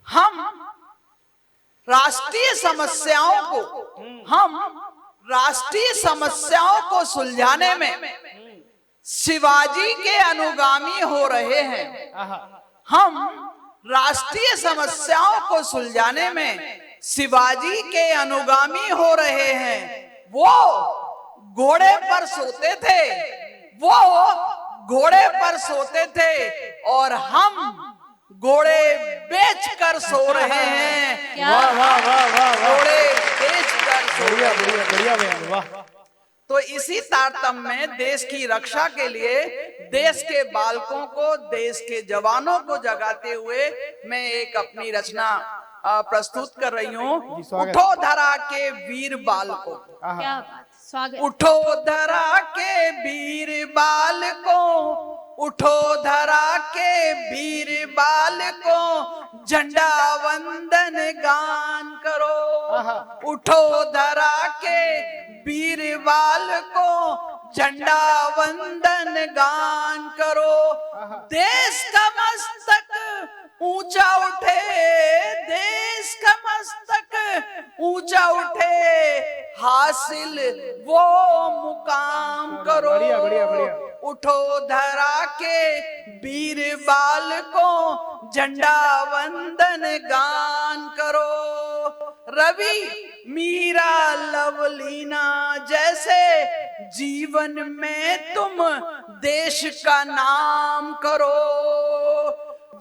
Speaker 6: हम राष्ट्रीय समस्याओं को सुलझाने में शिवाजी के अनुगामी हो रहे हैं। हम राष्ट्रीय समस्याओं को सुलझाने में शिवाजी के अनुगामी हो रहे हैं। वो घोड़े पर सोते थे, वो घोड़े पर सोते थे और हम घोड़े बेचकर सो रहे हैं।
Speaker 2: वाह वाह वाह वाह वाह।
Speaker 6: घोड़े बेचकर सो
Speaker 2: बढ़िया
Speaker 6: रहे हैं।
Speaker 2: बढ़िया बढ़िया, वाह।
Speaker 6: तो इसी तारतम्य में देश की रक्षा के लिए देश के बालकों को, देश के जवानों को जगाते हुए मैं एक अपनी रचना प्रस्तुत कर रही हूँ।
Speaker 2: जी, स्वागत।
Speaker 6: उठो धरा के वीर बाल को,
Speaker 2: आहा।
Speaker 1: क्या बात, स्वागत।
Speaker 6: उठो धरा के वीर बाल को, उठो धरा के वीर बाल को, झंडा वंदन गान करो। उठो धरा के वीर बाल को, झंडा वंदन गान करो। देश का मस्तक ऊंचा उठे, देश का मस्तक ऊंचा उठे, हासिल वो मुकाम करो।
Speaker 2: बढ़िया, बढ़िया, बढ़िया।
Speaker 6: उठो धरा के वीर बाल को, झंडा वंदन गान करो। रवि मीरा लवलीना जैसे जीवन में तुम देश का नाम करो।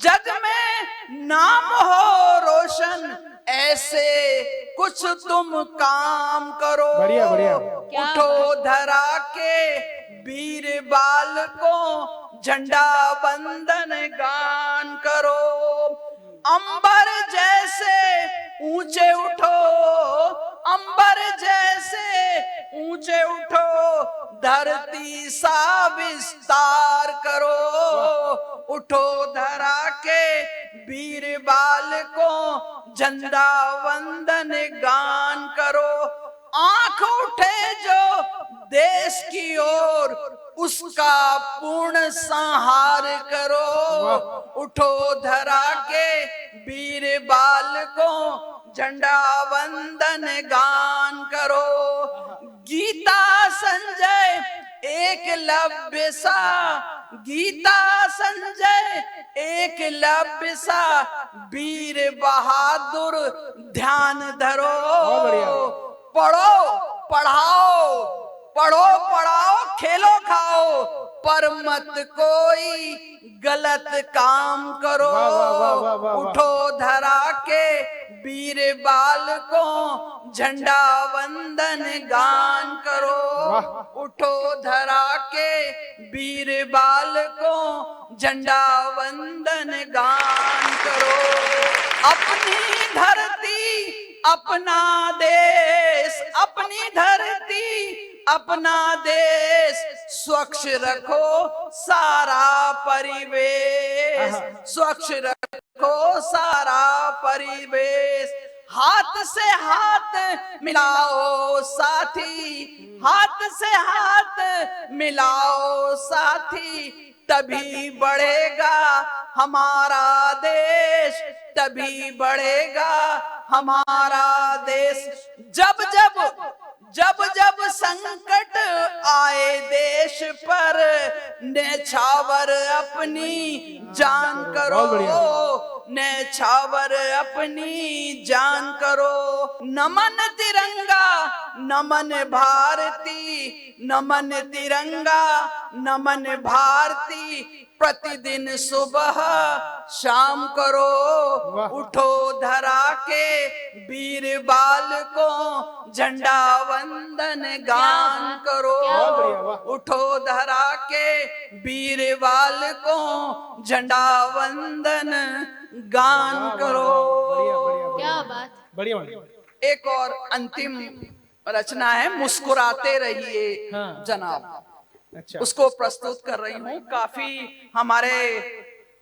Speaker 6: जग में नाम हो रोशन, ऐसे कुछ तुम काम करो।
Speaker 2: बढ़िया, बढ़िया।
Speaker 6: उठो धरा के वीर बाल को, झंडा वंदन गान करो। अंबर जैसे ऊंचे उठो, अंबर जैसे ऊंचे उठो, धरती सा विस्तार करो। उठो धरा के वीर बाल को, झंडा वंदन गान करो। आंख उठे जो देश की ओर, उसका पूर्ण संहार करो। उठो धरा के वीर बाल को, झंडा वंदन गान करो। गीता संजय एकलव्य सा, गीता संजय एकलव्य सा, वीर बहादुर ध्यान धरो। पढ़ो पढ़ाओ, पढ़ो पढ़ाओ, खेलो खाओ, पर मत कोई गलत काम करो। उठो धरा के वीर बाल को, झंडा वंदन गान करो। उठो धरा के वीर बाल को, झंडा वंदन गान करो। अपनी धरती अपना देश, अपनी धरती अपना देश, स्वच्छ रखो सारा परिवेश, स्वच्छ रखो सारा परिवेश। हाथ से हाथ मिलाओ साथी, हाथ से हाथ मिलाओ साथी, तभी बढ़ेगा हमारा देश, तभी बढ़ेगा हमारा देश। जब जब संकट आए देश पर, न्यौछावर अपनी जान करो, न्यौछावर अपनी जान करो। नमन तिरंगा नमन भारती, नमन तिरंगा नमन भारती, प्रतिदिन सुबह शाम करो। उठो धरा के वीर बाल को, झंडा वंदन गान करो। उठो धरा के वीर बाल को, झंडा वंदन गान करो।
Speaker 1: क्या बात,
Speaker 2: बढ़िया बढ़िया।
Speaker 6: एक और अंतिम रचना है, मुस्कुराते रहिए जनाब।
Speaker 2: अच्छा,
Speaker 6: उसको प्रस्तुत कर रही हूँ। काफी हमारे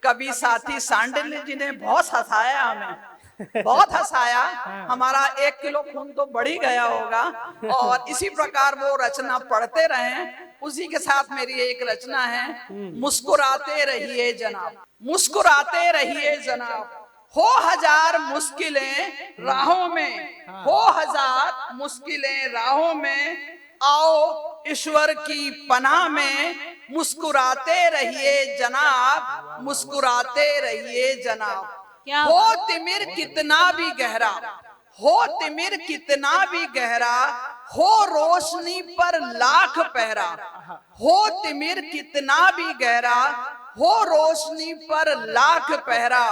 Speaker 6: कवि साथी सांडिल्य जी ने बहुत हंसाया हमें, बहुत हंसाया। हमारा 1 किलो खून तो बढ़ ही गया होगा। और इसी प्रकार वो रचना पढ़ते रहे। उसी के साथ मेरी एक रचना है, मुस्कुराते रहिए जनाब। मुस्कुराते रहिए जनाब, हो हजार मुश्किलें राहों में, हो हजार मुश्किलें राहों में, आओ ईश्वर की पनाह में, मुस्कुराते रहिए जनाब, मुस्कुराते रहिए जनाब। हो तिमिर कितना भी गहरा, हो तिमिर कितना भी गहरा, हो रोशनी पर लाख पहरा, हो तिमिर कितना भी गहरा, हो रोशनी पर लाख पहरा,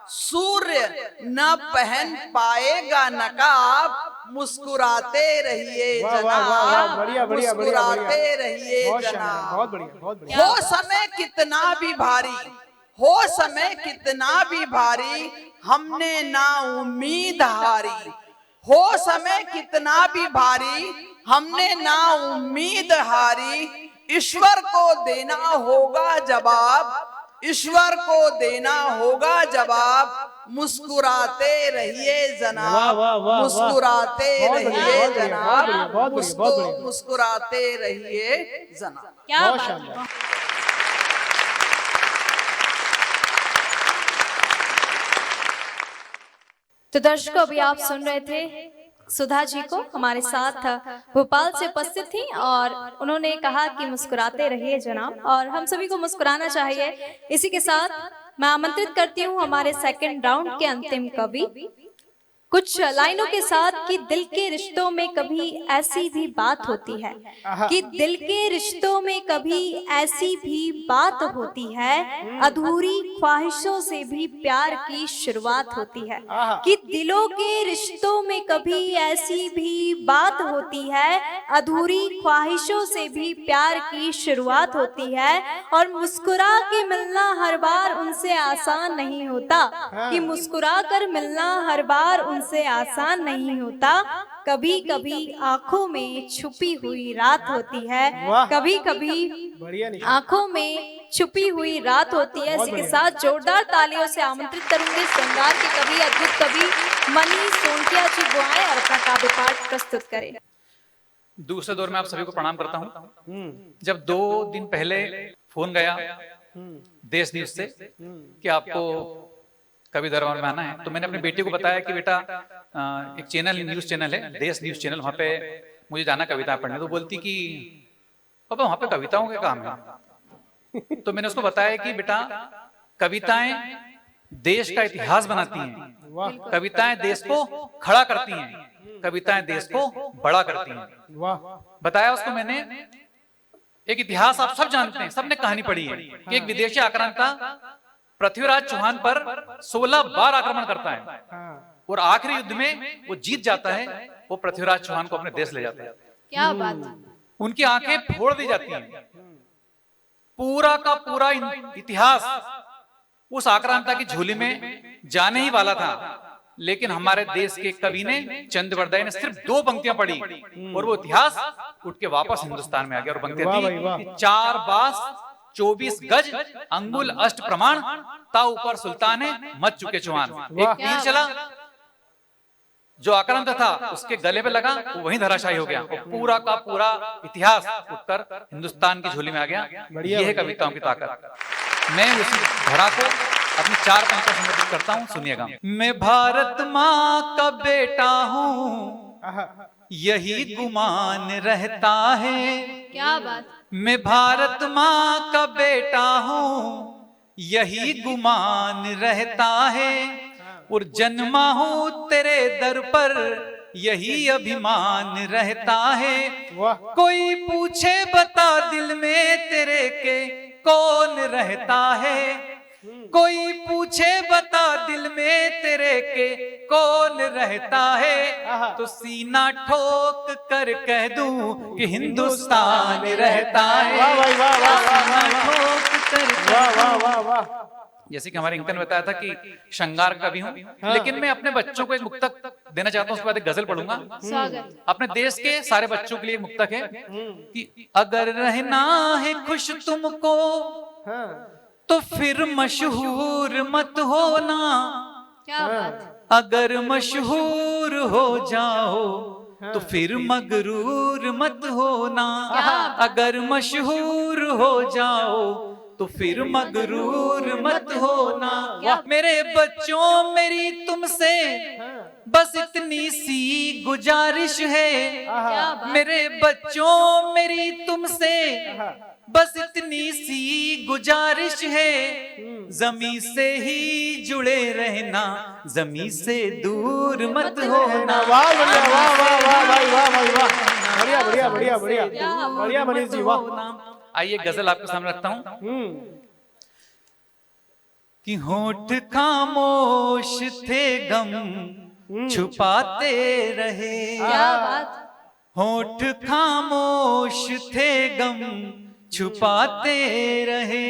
Speaker 6: सूर्य न पहन पाएगा नकाब, मुस्कुराते रहिए जनाब,
Speaker 2: बढ़िया बढ़िया,
Speaker 6: मुस्कुराते रहिए जनाब।
Speaker 2: बहुत बढ़िया, बहुत बढ़िया।
Speaker 6: हो समय कितना भी भारी, हो समय कितना भी भारी हमने ना उम्मीद हारी। हो समय कितना भी भारी हमने ना उम्मीद हारी। ईश्वर को देना होगा जवाब, ईश्वर को देना होगा जवाब। मुस्कुराते रहिए जनाब,
Speaker 2: वाह, वाह, वाह, वाह।
Speaker 6: मुस्कुराते
Speaker 2: बहुत बढ़िया,
Speaker 6: रहिए
Speaker 2: बहुत बढ़िया, बहुत बढ़िया,
Speaker 6: जनाब,
Speaker 2: बहुत बढ़िया, बहुत बढ़िया।
Speaker 6: मुस्कुराते रहिए जनाब।
Speaker 1: क्या
Speaker 2: बहुत
Speaker 1: बात
Speaker 2: शानदार।
Speaker 1: है। तो दर्शकों, अभी आप सुन रहे थे सुधा जी को, हमारे साथ भोपाल से उपस्थित थी और उन्होंने कहा कि मुस्कुराते रहिए जनाब, और हम सभी को मुस्कुराना चाहिए। इसी के साथ मैं आमंत्रित करती हूँ हमारे सेकंड राउंड के अंतिम कवि, कुछ लाइनों के साथ कि दिल के रिश्तों में कभी ऐसी भी बात होती है, कि दिल के रिश्तों में कभी ऐसी भी बात होती है, अधूरी ख्वाहिशों से भी प्यार की शुरुआत होती है। कि दिलों के रिश्तों में कभी ऐसी भी बात होती है, अधूरी ख्वाहिशों से भी प्यार की शुरुआत होती है। और मुस्कुरा के मिलना हर बार उनसे आसान नहीं होता, कि मुस्कुरा कर मिलना हर बार उनसे आसान नहीं होता। कभी कभी आंखों में छुपी हुई रात होती है, कभी कभी
Speaker 2: बढ़िया निशान।
Speaker 1: आंखों में छुपी हुई रात होती है। इसी के साथ जोरदार तालियों से आमंत्रित करूंगी श्रृंगार के कवि, अद्भुत कवि मनीष सोनकिया जी को आए और अपना काव्य पाठ प्रस्तुत करें।
Speaker 7: दूसरे दौर में आप सभी को प्रणाम करता हूं। जब 2 दिन पहले फोन गया देश न्यूज से कि आपको कवि दरबार में आना है, तो मैंने अपनी बेटी को बताया कि बेटा एक चैनल, न्यूज चैनल है, देश न्यूज चैनल, वहां पे मुझे जाना कविता पढ़ने। तो बोलती कि पापा वहां पे कविताओं का काम है। तो मैंने उसको बताया कि बेटा कविताएं देश का इतिहास बनाती हैं, कविताएं देश को खड़ा करती हैं, कविताएं देश को बड़ा करती हैं।
Speaker 2: वाह,
Speaker 7: बताया उसको मैंने। एक इतिहास आप सब जानते हैं, सबने कहानी पढ़ी है कि एक विदेशी आक्रांता पृथ्वीराज चौहान पर 16 बार आक्रमण करता है और आखिरी युद्ध में वो जीत जाता है, वो पृथ्वीराज चौहान को अपने देश ले जाता है।
Speaker 1: क्या बात है।
Speaker 7: उनकी आंखें फोड़ दी जाती हैं। पूरा का पूरा इतिहास उस आक्रांता की झोली में जाने ही वाला था, लेकिन हमारे देश के कवि ने, चंद बरदाई ने सिर्फ 2 पंक्तियां पढ़ी और वो इतिहास उठ के वापस हिंदुस्तान में आ गया। और पंक्तियां थी, 4 बास 24 गज अंगुल अष्ट प्रमाण, ता ऊपर सुल्तान है मच चुके चौहान। एक तीर चला, जो आक्रांत था उसके गले पे लगा, वो वहीं धराशायी हो गया। पूरा का पूरा इतिहास उठकर हिंदुस्तान की झोली में आ गया। यह है कविताओं की ताकत। मैं उसी धरा को अपनी 4 पंक्तियों संबोधित करता हूँ, सुनिएगा। मैं भारत माँ का बेटा हूँ, यही गुमान रहता है।
Speaker 1: क्या बात।
Speaker 7: मैं भारत माँ का बेटा हूँ, यही गुमान रहता है। और जन्मा हूँ तेरे दर पर, यही अभिमान रहता है। कोई पूछे बता दिल में तेरे के कौन रहता है, कोई पूछे बता दिल में तेरे के कौन रहता है, तो सीना ठोक कर कह दूं कि हिंदुस्तान रहता है।
Speaker 2: वाह भाई, वाह, वाह, वाह,
Speaker 7: सीना
Speaker 2: वाह,
Speaker 7: ठोक कर
Speaker 2: वाह, वाह, वाह, वाह।
Speaker 7: जैसे कि हमारे अंकल ने बताया था कि श्रृंगार कवि हूँ, लेकिन मैं अपने बच्चों को एक मुक्तक देना चाहता हूँ, उसके बाद एक गजल पढ़ूंगा।
Speaker 1: स्वागत।
Speaker 7: अपने देश के सारे बच्चों के लिए मुक्तक है कि अगर रहना है खुश तुमको तो फिर मशहूर मत होना,
Speaker 1: क्या बात।
Speaker 7: अगर मशहूर हो जाओ तो फिर मगरूर मत होना, अगर मशहूर हो जाओ तो फिर मगरूर मत होना। मेरे बच्चों मेरी तुमसे बस इतनी सी गुजारिश है, मेरे बच्चों मेरी तुमसे बस इतनी सी गुजारिश है, जमी से ही जुड़े रहना, जमी से दूर मत होना।
Speaker 2: वाह, बढ़िया, वाह, वाह, वाह भाई, वाह भाई, वाह, बढ़िया, बढ़िया, बढ़िया, बढ़िया, बढ़िया मनीष जी, वाह।
Speaker 7: आइए गजल आपके सामने रखता हूं कि होठ खामोश थे गम छुपाते रहे,
Speaker 1: क्या बात।
Speaker 7: होठ खामोश थे गम छुपाते रहे,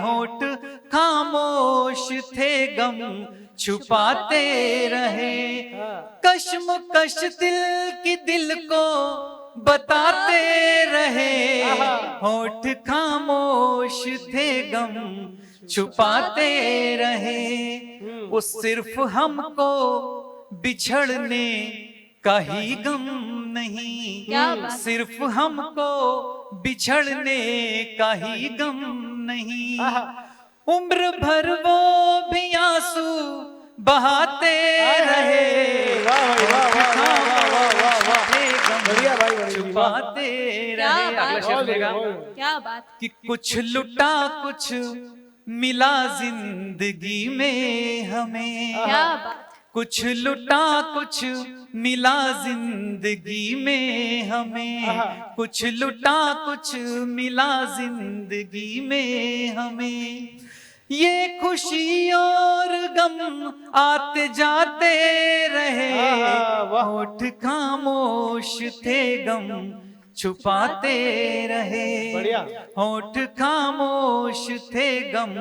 Speaker 7: होठ खामोश थे गम छुपाते रहे, कश्मकश दिल की दिल को बताते रहे, होठ खामोश थे गम छुपाते रहे, वो सिर्फ हमको बिछड़ने का ही गम नहीं, सिर्फ हमको बिछड़ने का ही गम नहीं, उम्र भर वो भी आंसू बहाते रहे,
Speaker 2: बढ़िया भाई,
Speaker 7: छुपाते रहे। अगला शेर लेगा
Speaker 1: क्या बात।
Speaker 7: कि कुछ लुटा कुछ मिला जिंदगी में हमें,
Speaker 1: क्या बात।
Speaker 7: कुछ लुटा कुछ मिला जिंदगी में हमें, कुछ लुटा कुछ मिला जिंदगी में हमें, ये खुशी और गम आते जाते रहे, होठ खामोश थे गम छुपाते रहे, होठ खामोश थे गम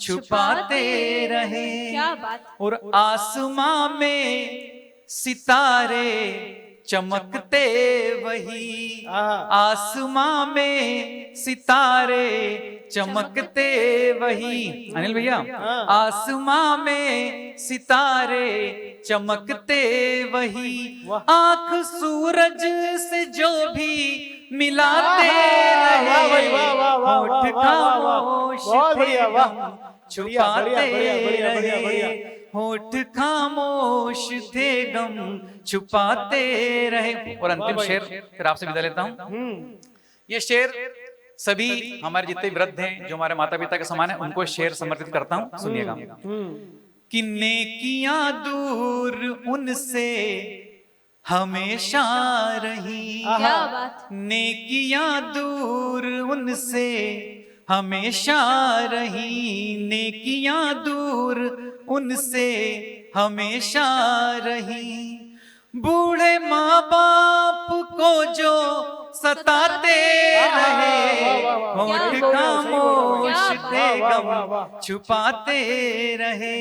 Speaker 7: छुपाते रहे,
Speaker 1: क्या बात।
Speaker 7: और आसमां में सितारे चमकते वही, आसमां में सितारे चमकते वही, अनिल भैया, आसमां में सितारे चमकते वही, आंख सूरज से जो भी मिलाते रहे, होठ खामोश थे गम छुपाते रहे, होठ खामोश थे गम छुपाते रहे। और अंतिम शेर फिर आपसे विदा लेता हूं। ये शेर सभी हमारे जितने वृद्ध हैं, जो हमारे माता पिता के समान है, उनको शेर समर्पित करता हूं, सुनिएगा। कि नेकियां दूर उनसे हमेशा रही,
Speaker 1: क्या बात।
Speaker 7: नेकियां दूर उनसे हमेशा रही, नेकियां दूर उनसे हमेशा रही, बूढ़े माँ बाप को जो सताते रहे, होठ खामोश थे गम छुपाते रहे,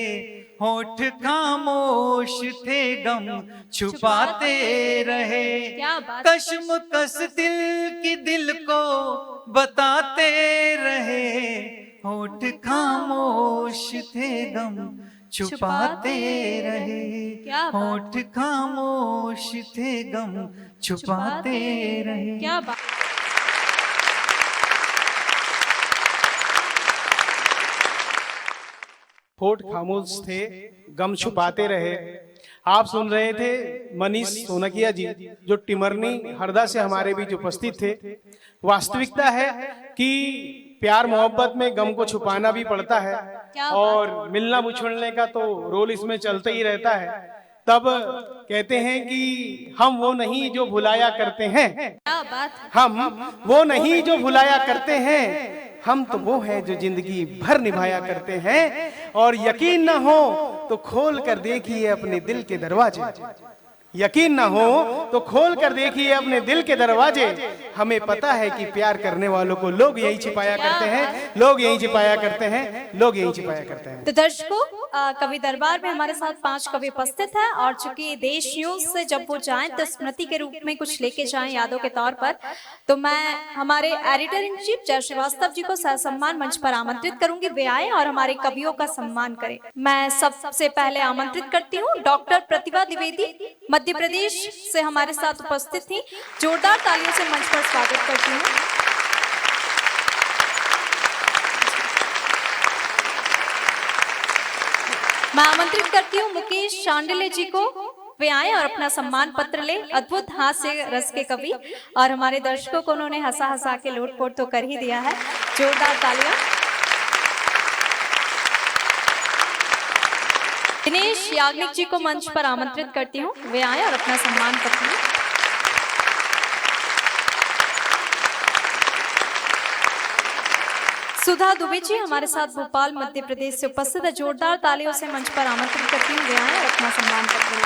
Speaker 7: होठ खामोश थे गम छुपाते रहे, कश्मकश दिल की दिल को बताते रहे, होठ खामोश थे गम छुपाते रहे, होठ खामोश थे गम छुपाते रहे।
Speaker 1: क्या बात।
Speaker 2: होठ खामोश थे गम छुपाते रहे। आप सुन रहे थे मनीष सोनकिया जी, जो टिमरनी हरदा से हमारे बीच उपस्थित थे। वास्तविकता है कि प्यार मोहब्बत में गम को छुपाना भी पड़ता है, और मिलना मुछड़ने का तो रोल इसमें चलता ही रहता है। तब कहते हैं कि हम वो नहीं जो भुलाया करते हैं,
Speaker 1: क्या बात।
Speaker 2: हम वो नहीं जो भुलाया करते हैं, हम तो वो हैं जो जिंदगी भर निभाया करते हैं। और यकीन ना हो तो खोल कर देखिए अपने दिल के दरवाजे, यकीन ना हो तो खोल कर देखिए अपने दिल के दरवाजे। हमें पता है कि प्यार करने वालों को लोग यही छिपाया करते हैं, लोग यही छिपाया करते हैं, लोग यही छिपाया करते हैं।
Speaker 1: तो दर्शकों, कवि दरबार में हमारे साथ 5 कवि उपस्थित हैं, और चूंकि देश न्यूज से जब वो जाएं तो स्मृति के रूप में कुछ लेके जाएं यादों के तौर पर, तो मैं हमारे एडिटर इन चीफ जय श्रीवास्तव जी को सहसम्मान मंच पर आमंत्रित करूंगी, वे आए और हमारे कवियों का सम्मान करें। मैं सबसे पहले आमंत्रित करती हूँ डॉक्टर प्रतिभा द्विवेदी, मध्य प्रदेश से हमारे साथ उपस्थित थी। जोरदार तालियों से मंच पर स्वागत करती हूँ। मैं आमंत्रित करती हूँ मुकेश शांडिल्य जी को, वे आए और अपना सम्मान पत्र ले। अद्भुत हास्य रस के कवि, और हमारे दर्शकों को उन्होंने हंसा हंसा के लोटपोट तो कर ही दिया है। जोरदार तालियां। दिनेश याग्निक जी को मंच पर आमंत्रित करती हूँ, वे आए और अपना सम्मान पत्र लें। सुधा दुबे जी हमारे साथ भोपाल मध्य प्रदेश से उपस्थित है। जोरदार तालियों से मंच पर आमंत्रित करती हूँ, वे आए और अपना सम्मान पत्र लें।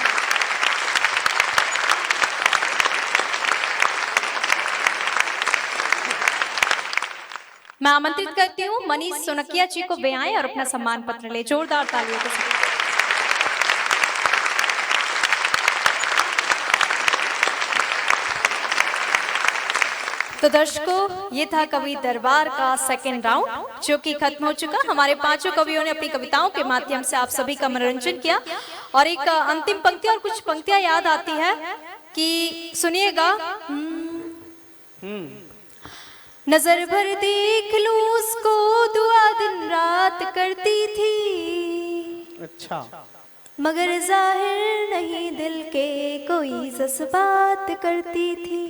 Speaker 1: मैं आमंत्रित करती हूँ मनीष सोनकिया जी को वे आएं और अपना सम्मान पत्र ले। जोरदार तालियों के साथ। तो दर्शकों, ये था कवि दरबार का सेकेंड राउंड जो कि खत्म हो चुका। हमारे पांचों कवियों ने अपनी कविताओं के माध्यम से आप सभी का मनोरंजन किया और एक अंतिम पंक्ति और कुछ पंक्तियां याद आती है कि सुनिएगा। नजर भर देख लूं उसको दुआ दिन रात करती थी,
Speaker 2: अच्छा,
Speaker 1: मगर जाहिर नहीं दिल के कोई जज्बात करती थी।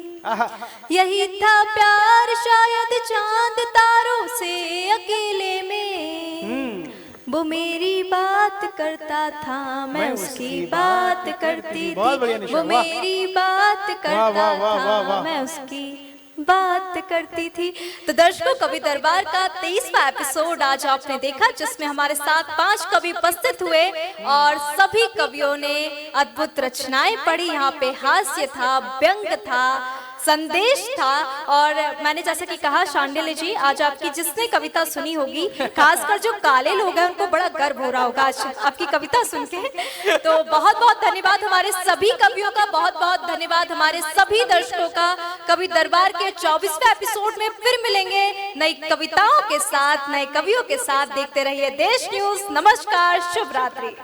Speaker 1: यही था प्यार शायद चांद तारों से अकेले में, वो मेरी बात करता था मैं उसकी बात करती थी, वो मेरी बात करता था मैं उसकी बात करती थी। तो दर्शकों, कवि दरबार का 23वां एपिसोड आज आपने देखा जिसमें हमारे साथ 5 कवि उपस्थित हुए और सभी कवियों ने अद्भुत रचनाएं पढ़ी। यहाँ पे हास्य था, व्यंग था, संदेश था और मैंने जैसा कि कहा शांडिल्य जी, आज आपकी जिसने कविता सुनी होगी, खासकर जो काले लोग हैं उनको बड़ा गर्व हो रहा होगा आज आपकी कविता सुन के। तो बहुत बहुत धन्यवाद हमारे सभी कवियों का, बहुत बहुत धन्यवाद हमारे सभी दर्शकों का। कवि दरबार के 24वें एपिसोड में फिर मिलेंगे नई कविताओं के साथ, नए कवियों के साथ। देखते रहिए देश न्यूज। नमस्कार, शुभ रात्रि।